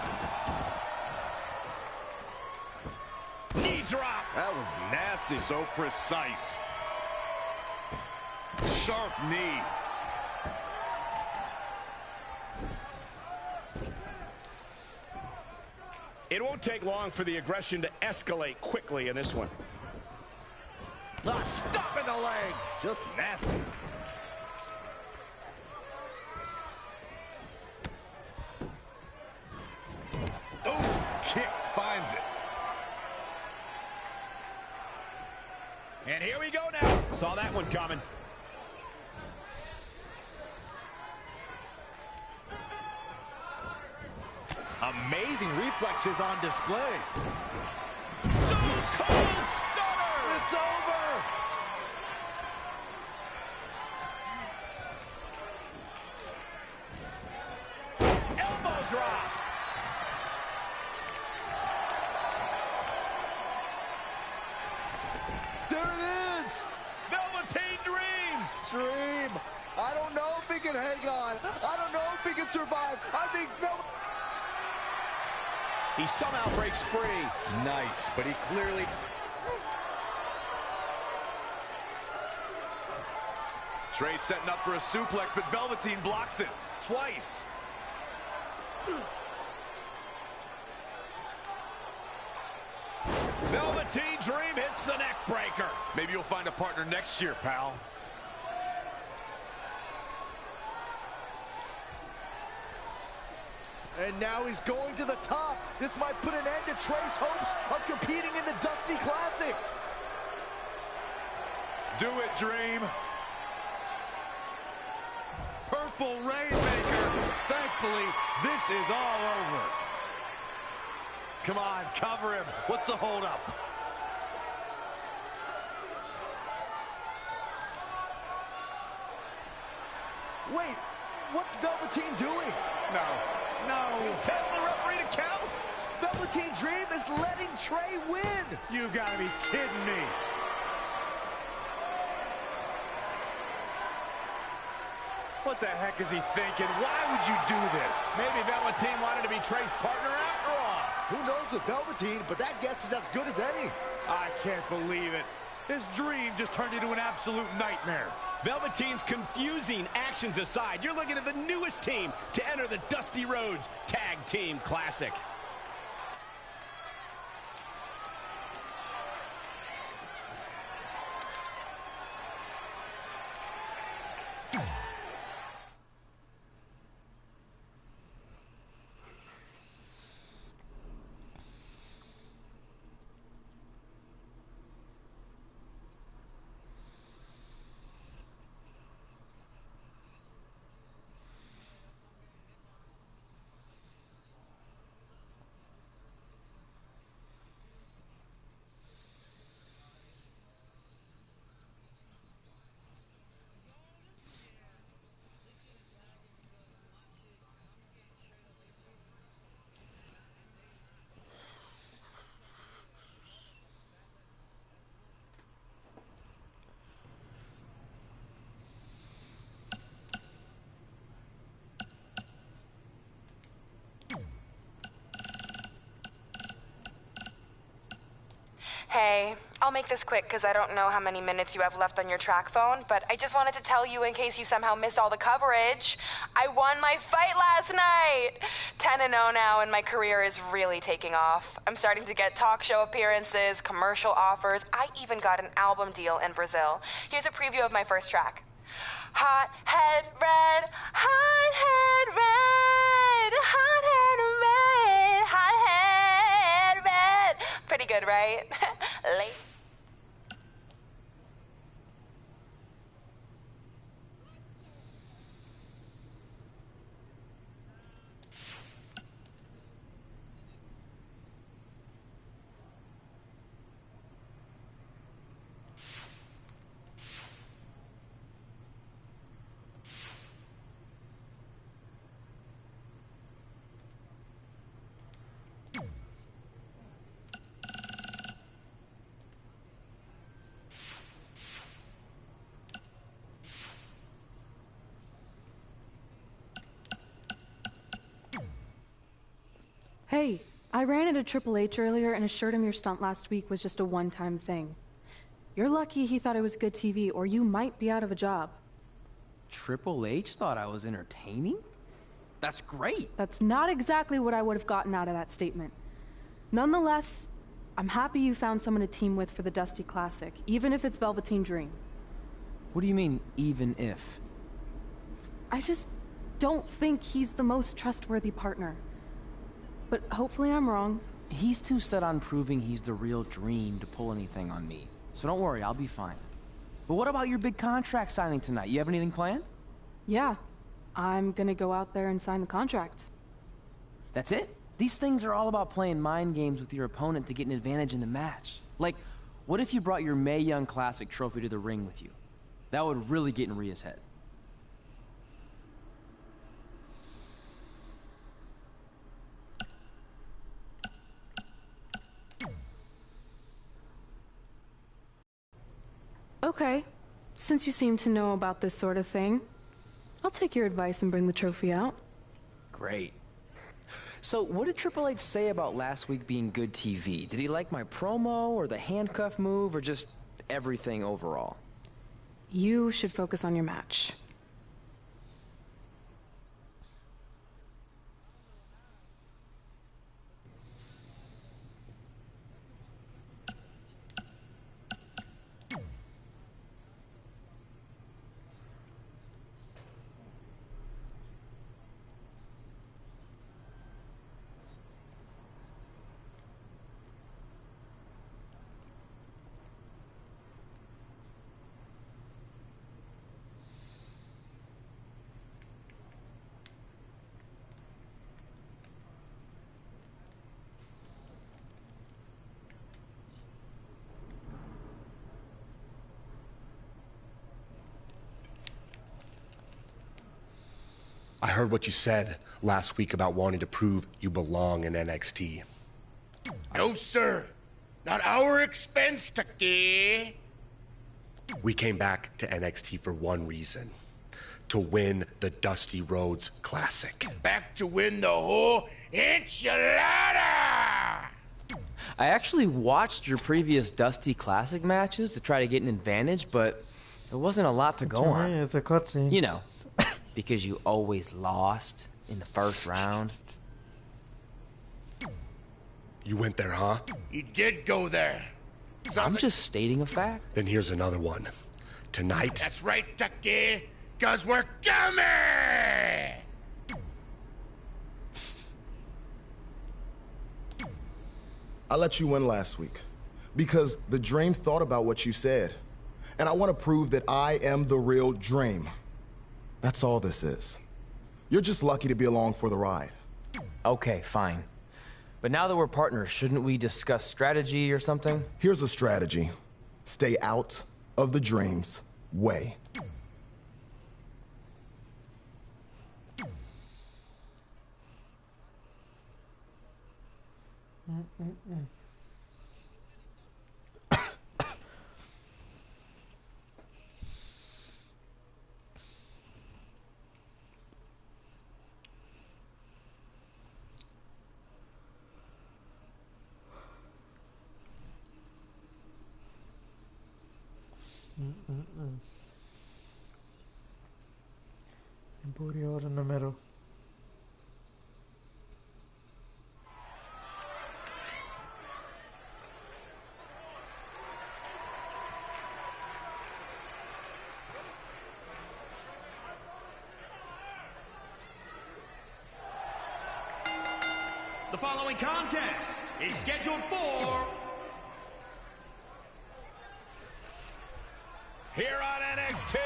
Knee drop. That was nasty. So precise. Sharp knee. It won't take long for the aggression to escalate quickly in this one. Stop in the leg. Just nasty. Oof, kick finds it. And here we go now. Saw that one coming. Amazing reflexes on display. Cold stunner! It's over! Elbow drop! There it is! Velveteen Dream! Dream! I don't know if he can hang on. I don't know if he can survive. I think He somehow breaks free. Nice, but he clearly... Trey setting up for a suplex, but Velveteen blocks it twice. Velveteen Dream hits the neck breaker. Maybe you'll find a partner next year, pal. And now he's going to the top. This might put an end to Trey's hopes of competing in the Dusty Classic. Do it, Dream. Purple Rainmaker. Thankfully, this is all over. Come on, cover him. What's the holdup? Wait, what's Velveteen doing? No, he's telling the referee to count. Velveteen Dream is letting Trey win. You gotta be kidding me. What the heck is he thinking? Why would you do this? Maybe Velveteen wanted to be Trey's partner after all. Who knows with Velveteen, but that guess is as good as any. I can't believe it. His dream just turned into an absolute nightmare. Velveteen's confusing actions aside, you're looking at the newest team to enter the Dusty Rhodes Tag Team Classic. Hey, I'll make this quick because I don't know how many minutes you have left on your track phone, but I just wanted to tell you in case you somehow missed all the coverage. I won my fight last night! 10-0 now, and my career is really taking off. I'm starting to get talk show appearances, commercial offers. I even got an album deal in Brazil. Here's a preview of my first track. Hot head red, hot head red, hot head red, hot head red. Pretty good, right? Late. Hey, I ran into Triple H earlier and assured him your stunt last week was just a one-time thing. You're lucky he thought it was good TV, or you might be out of a job. Triple H thought I was entertaining? That's great. That's not exactly what I would have gotten out of that statement. Nonetheless, I'm happy you found someone to team with for the Dusty Classic, even if it's Velveteen Dream. What do you mean, even if? I just don't think he's the most trustworthy partner. But hopefully I'm wrong. He's too set on proving he's the real Dream to pull anything on me. So don't worry, I'll be fine. But what about your big contract signing tonight? You have anything planned? Yeah, I'm gonna go out there and sign the contract. That's it? These things are all about playing mind games with your opponent to get an advantage in the match. Like, what if you brought your Mae Young Classic trophy to the ring with you? That would really get in Rhea's head. Okay, since you seem to know about this sort of thing, I'll take your advice and bring the trophy out. Great. So, what did Triple H say about last week being good TV? Did he like my promo, or the handcuff move, or just everything overall? You should focus on your match. I heard what you said last week about wanting to prove you belong in NXT. No, sir. Not our expense, Taki. We came back to NXT for one reason. To win the Dusty Rhodes Classic. Back to win the whole enchilada! I actually watched your previous Dusty Classic matches to try to get an advantage, but there wasn't a lot to go on. It's a cutscene. You know, because you always lost in the first round. You went there, huh? You did go there. I'm just stating a fact. Then here's another one. Tonight... That's right, Taki, 'cause we're coming! I let you win last week because the Dream thought about what you said. And I want to prove that I am the real Dream. That's all this is. You're just lucky to be along for the ride. Okay, fine. But now that we're partners, shouldn't we discuss strategy or something? Here's a strategy. Stay out of the Dream's way. Booty hole in the middle. The following contest is scheduled for... Here on NXT...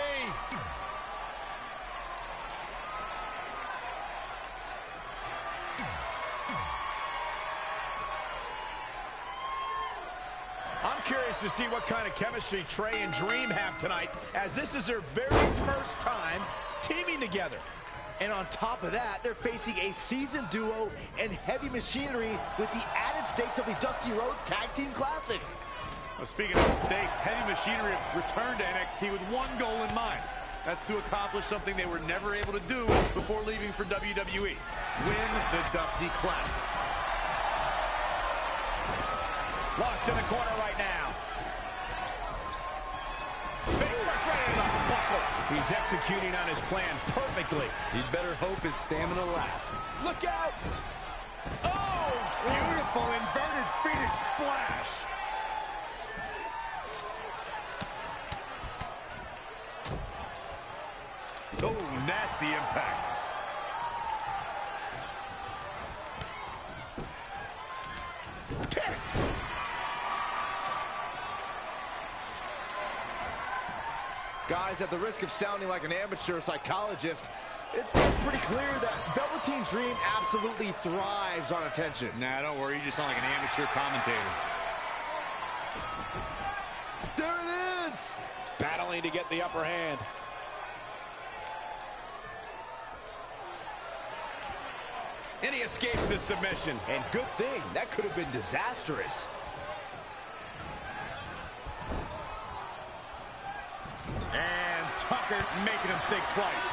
I'm curious to see what kind of chemistry Trey and Dream have tonight, as this is their very first time teaming together. And on top of that, they're facing a seasoned duo and heavy machinery with the added stakes of the Dusty Rhodes Tag Team Classic. Well, speaking of stakes, Heavy Machinery have returned to NXT with one goal in mind. That's to accomplish something they were never able to do before leaving for WWE. Win the Dusty Classic. Lost in the corner right now. He's executing on his plan perfectly. He'd better hope his stamina lasts. Look out! Oh! Beautiful inverted splash. Oh, nasty impact. Kick. Guys, at the risk of sounding like an amateur psychologist, it seems pretty clear that Velveteen Dream absolutely thrives on attention. Nah, don't worry. You just sound like an amateur commentator. There it is! Battling to get the upper hand. And he escapes the submission. And good thing, that could have been disastrous. And Tucker making him think twice.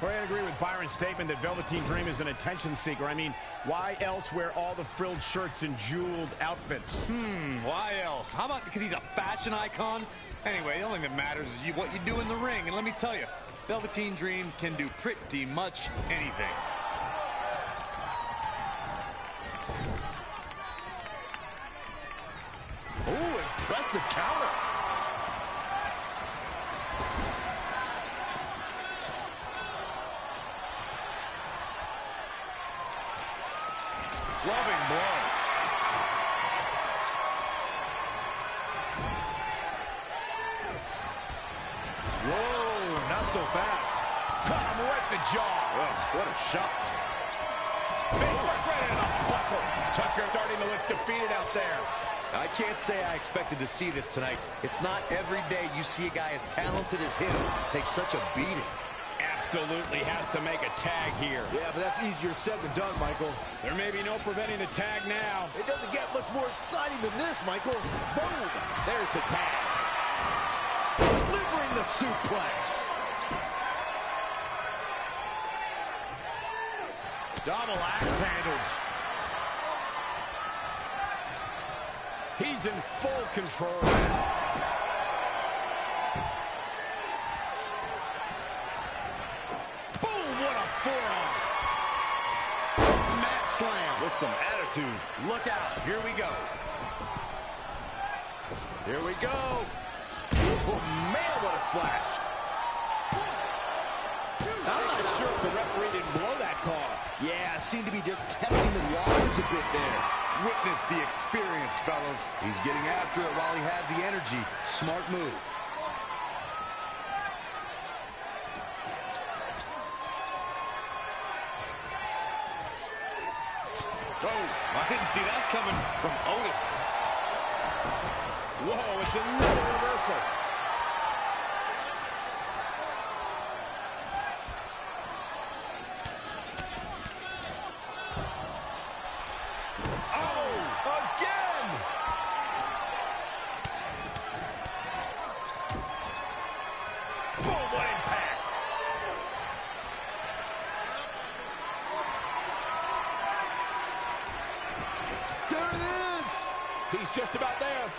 Well, I agree with Byron's statement that Velveteen Dream is an attention seeker. I mean, why else wear all the frilled shirts and jeweled outfits? Why else? How about because he's a fashion icon? Anyway, the only thing that matters is what you do in the ring. And let me tell you, Velveteen Dream can do pretty much anything. Ooh, impressive counter. Loving blow. Whoa, not so fast. Caught him right in the jaw. Oh, what a shot. Big right in the buckle. Tucker starting to look defeated out there. I can't say I expected to see this tonight. It's not every day you see a guy as talented as him take such a beating. Absolutely has to make a tag here. Yeah, but that's easier said than done, Michael. There may be no preventing the tag now. It doesn't get much more exciting than this, Michael. Boom! There's the tag. Delivering the suplex. Double axe handle. He's in full control now. Boom, what a forearm. Mat slam with some attitude. Look out, here we go. Here we go. Oh, man, what a splash. I'm not sure if the referee didn't blow that call. Yeah, seemed to be just testing the waters a bit there. Witness the experience, fellas. He's getting after it while he has the energy. Smart move. Oh, I didn't see that coming from Otis. Whoa, it's another reversal. He's just about there.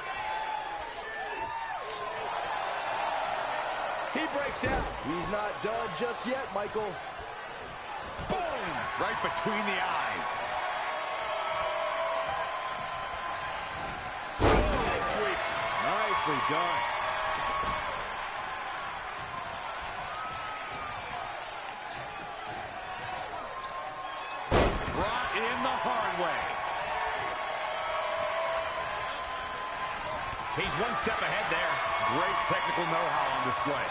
He breaks out. He's not done just yet, Michael. Boom! Right between the eyes. Oh, sweep. Nicely done. Brought in the hard way. He's one step ahead there. Great technical know-how on display.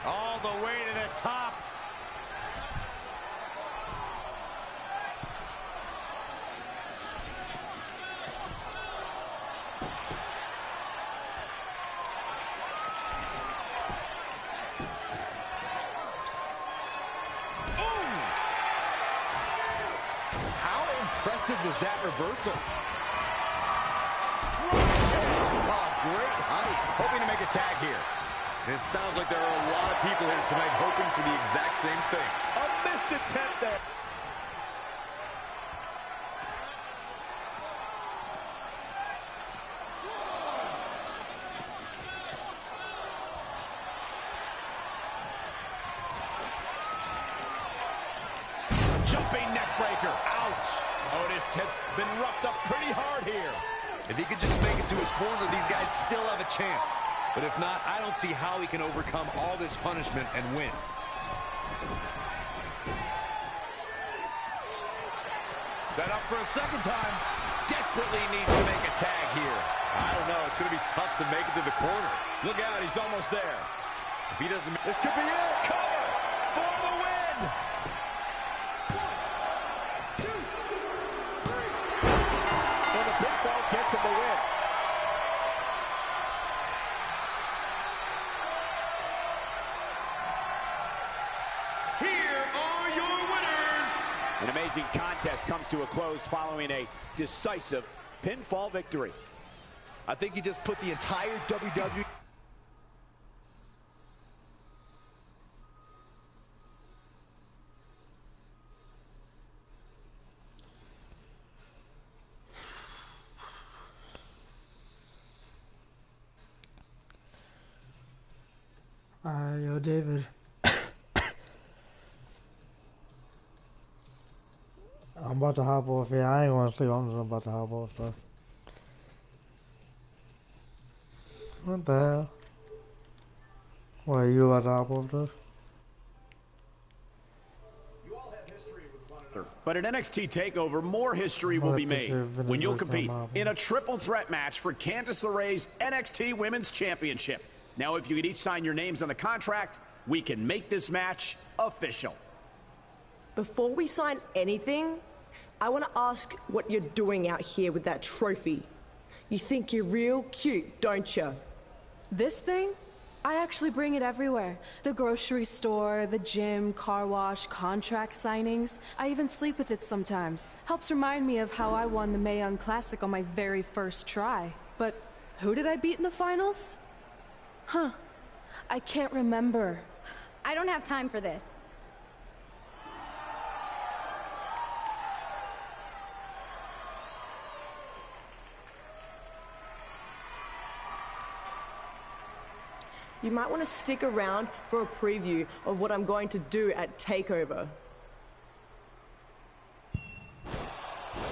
All the way to the top. Impressive was that reversal. Oh, great height. Hoping to make a tag here. It sounds like there are a lot of people here tonight hoping for the exact same thing. A missed attempt there. here. If he could just make it to his corner, these guys still have a chance. But if not, I don't see how he can overcome all this punishment and win. Set up for a second time. Desperately needs to make a tag here. I don't know. It's going to be tough to make it to the corner. Look out. He's almost there. If he doesn't... This could be it. Cover for the win. 1, 2, 3. Well, the pinfall gets him the win. Here are your winners. An amazing contest comes to a close following a decisive pinfall victory. I think he just put the entire WWE... Yo, David. I'm about to hop off here. I ain't gonna sleep. I'm just about to hop off though. What the hell? What, are you about to hop off though? But at NXT TakeOver, more history will be made when you'll compete in a triple threat match for Candice LeRae's NXT Women's Championship. Now, if you could each sign your names on the contract, we can make this match official. Before we sign anything, I want to ask what you're doing out here with that trophy. You think you're real cute, don't you? This thing? I actually bring it everywhere. The grocery store, the gym, car wash, contract signings. I even sleep with it sometimes. Helps remind me of how I won the Mae Young Classic on my very first try. But who did I beat in the finals? Huh. I can't remember. I don't have time for this. You might want to stick around for a preview of what I'm going to do at TakeOver.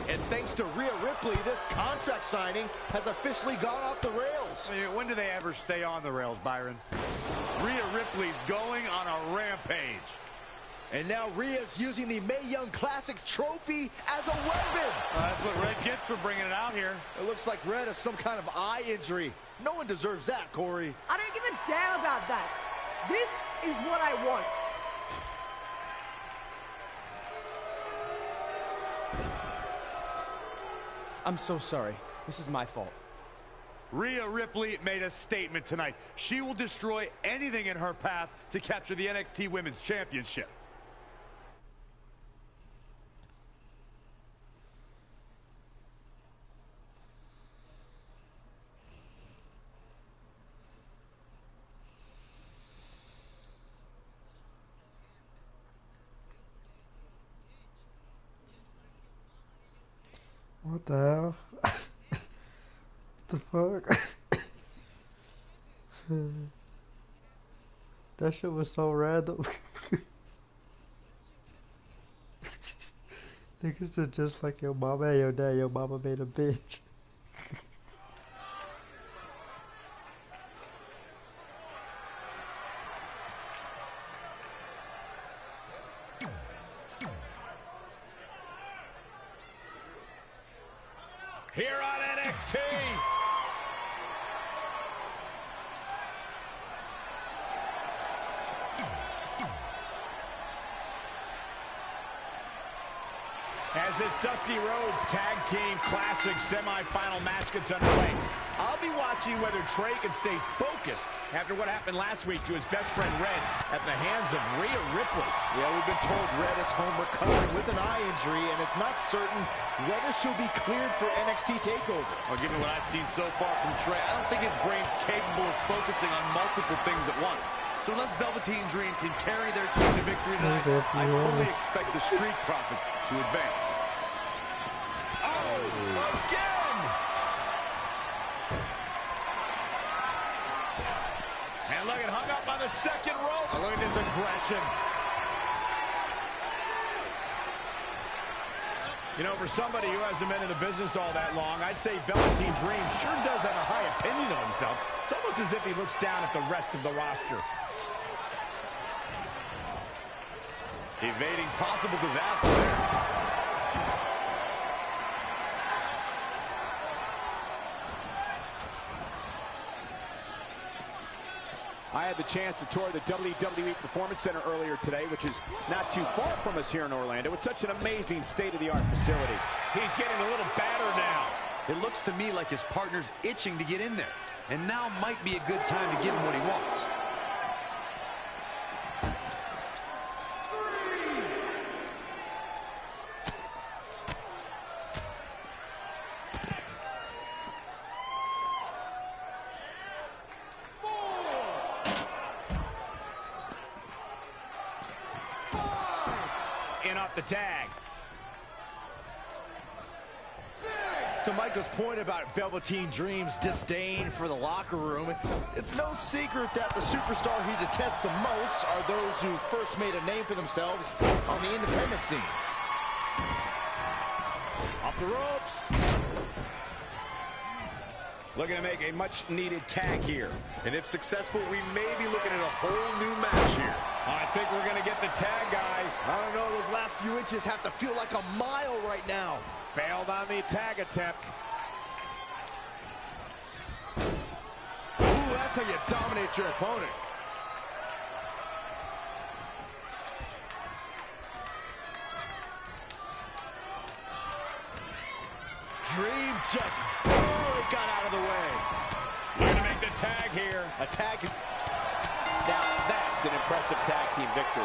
And thanks to Rhea Ripley, this contract signing has officially gone off the rails. I mean, when do they ever stay on the rails, Byron? Rhea Ripley's going on a rampage. And now Rhea's using the Mae Young Classic trophy as a weapon. That's what Red gets for bringing it out here. It looks like Red has some kind of eye injury. No one deserves that, Corey. I don't give a damn about that. This is what I want. I'm so sorry. This is my fault. Rhea Ripley made a statement tonight. She will destroy anything in her path to capture the NXT Women's Championship. What the hell? What the fuck? That shit was so random. Niggas are just like your mama and your dad. Your mama made a bitch. Here on NXT. As this Dusty Rhodes Tag Team Classic semifinal match gets underway, I'll be watching whether Trey can stay focused after what happened last week to his best friend Red at the hands of Rhea Ripley. Yeah, we've been told Red is home recovering with an eye injury, and it's not certain whether she'll be cleared for NXT TakeOver. Well, given what I've seen so far from Trey, I don't think his brain's capable of focusing on multiple things at once. So unless Velveteen Dream can carry their team to victory tonight, I fully expect the Street Profits to advance. Oh, again! And look at hung up on the second rope. Oh, look at his aggression. You know, for somebody who hasn't been in the business all that long, I'd say Velveteen Dream sure does have a high opinion of himself. It's almost as if he looks down at the rest of the roster. Evading possible disaster there. I had the chance to tour the WWE Performance Center earlier today, which is not too far from us here in Orlando. It's such an amazing state-of-the-art facility. He's getting a little battered now. It looks to me like his partner's itching to get in there. And now might be a good time to give him what he wants. In off the tag. So Michael's point about Velveteen Dream's disdain for the locker room, it's no secret that the superstar he detests the most are those who first made a name for themselves on the independent scene. Off the ropes. Looking to make a much-needed tag here. And if successful, we may be looking at a whole new match here. I think we're going to get the tag, guys. I don't know, those last few inches have to feel like a mile right now. Failed on the tag attempt. Ooh, that's how you dominate your opponent. Dream just barely got out of the way. We're going to make the tag here. A tag. Now that's an impressive tag team victory.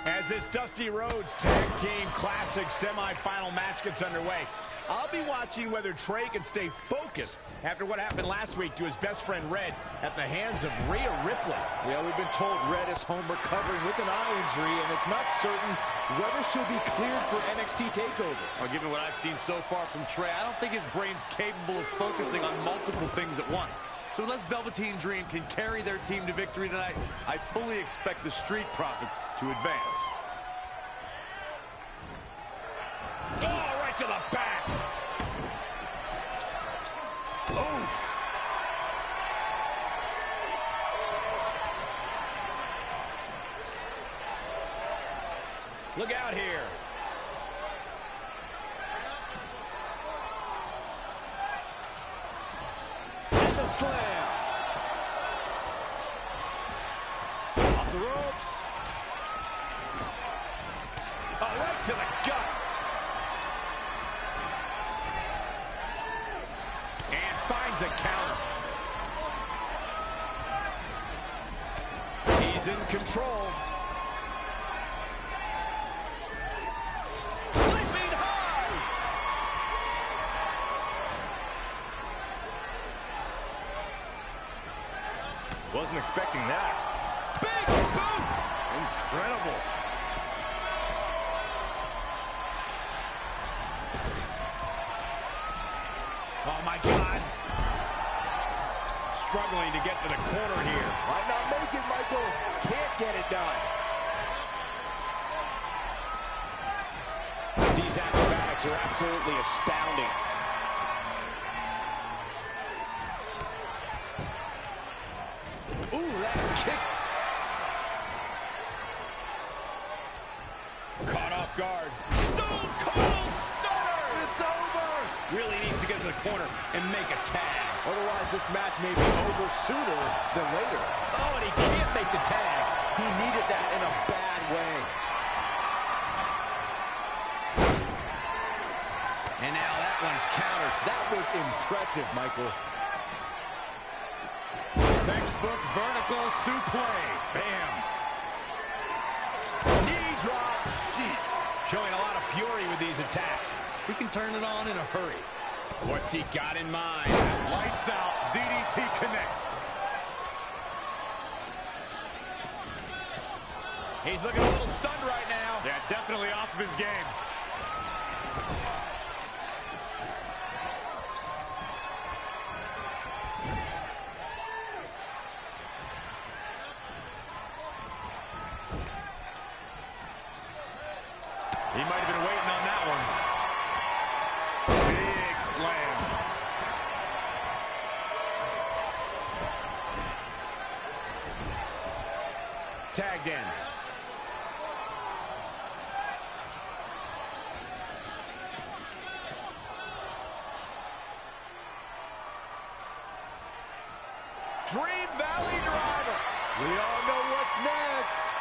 As this Dusty Rhodes Tag Team Classic semifinal match gets underway, I'll be watching whether Trey can stay focused after what happened last week to his best friend Red at the hands of Rhea Ripley. Yeah, we've been told Red is home recovering with an eye injury, and it's not certain whether she'll be cleared for NXT TakeOver. Well, given what I've seen so far from Trey, I don't think his brain's capable of focusing on multiple things at once. So unless Velveteen Dream can carry their team to victory tonight, I fully expect the Street Profits to advance. Oh, right to the back. Oof. Look out here. And the slam. Off the ropes. Oh, right to the gut. And finds a counter. He's in control. Leaping high. Wasn't expecting that. Big boot. Incredible. Oh, my God. Struggling to get to the corner here. Might not make it, Michael. Can't get it done. These acrobatics are absolutely astounding. Ooh, that kick. Caught off guard. Stone Cold Stunner! It's over! Really needs to get to the corner and make a tag. Otherwise, this match may be over sooner than later. Oh, and he can't make the tag. He needed that in a bad way. And now that one's countered. That was impressive, Michael. Textbook vertical suplex. Bam. Knee drop. Jeez. Showing a lot of fury with these attacks. He can turn it on in a hurry. What's he got in mind? Lights out. DDT connects. He's looking a little stunned right now. Yeah, definitely off of his game. He might have been waiting on that one. Big slam. Tagged in. Dream Valley Driver. We all know what's next.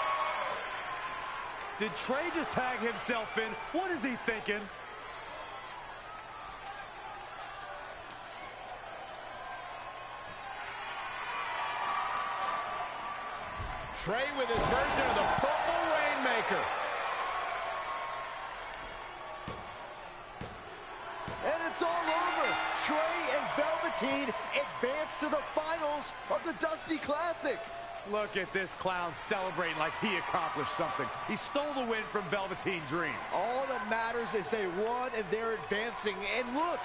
Did Trey just tag himself in? What is he thinking? Trey with his version of the Purple Rainmaker. And it's all over. Trey and Velveteen advance to the finals of the Dusty Classic. Look at this clown celebrating like he accomplished something. He stole the win from Velveteen Dream. All that matters is they won and they're advancing. And look,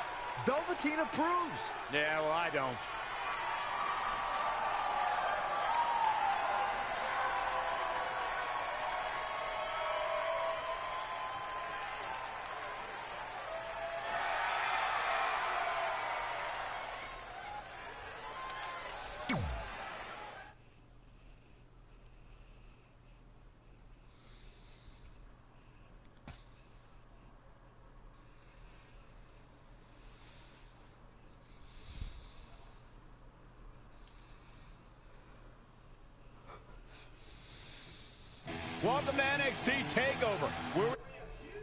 Velveteen approves. Yeah, well, I don't. Welcome to NXT TakeOver.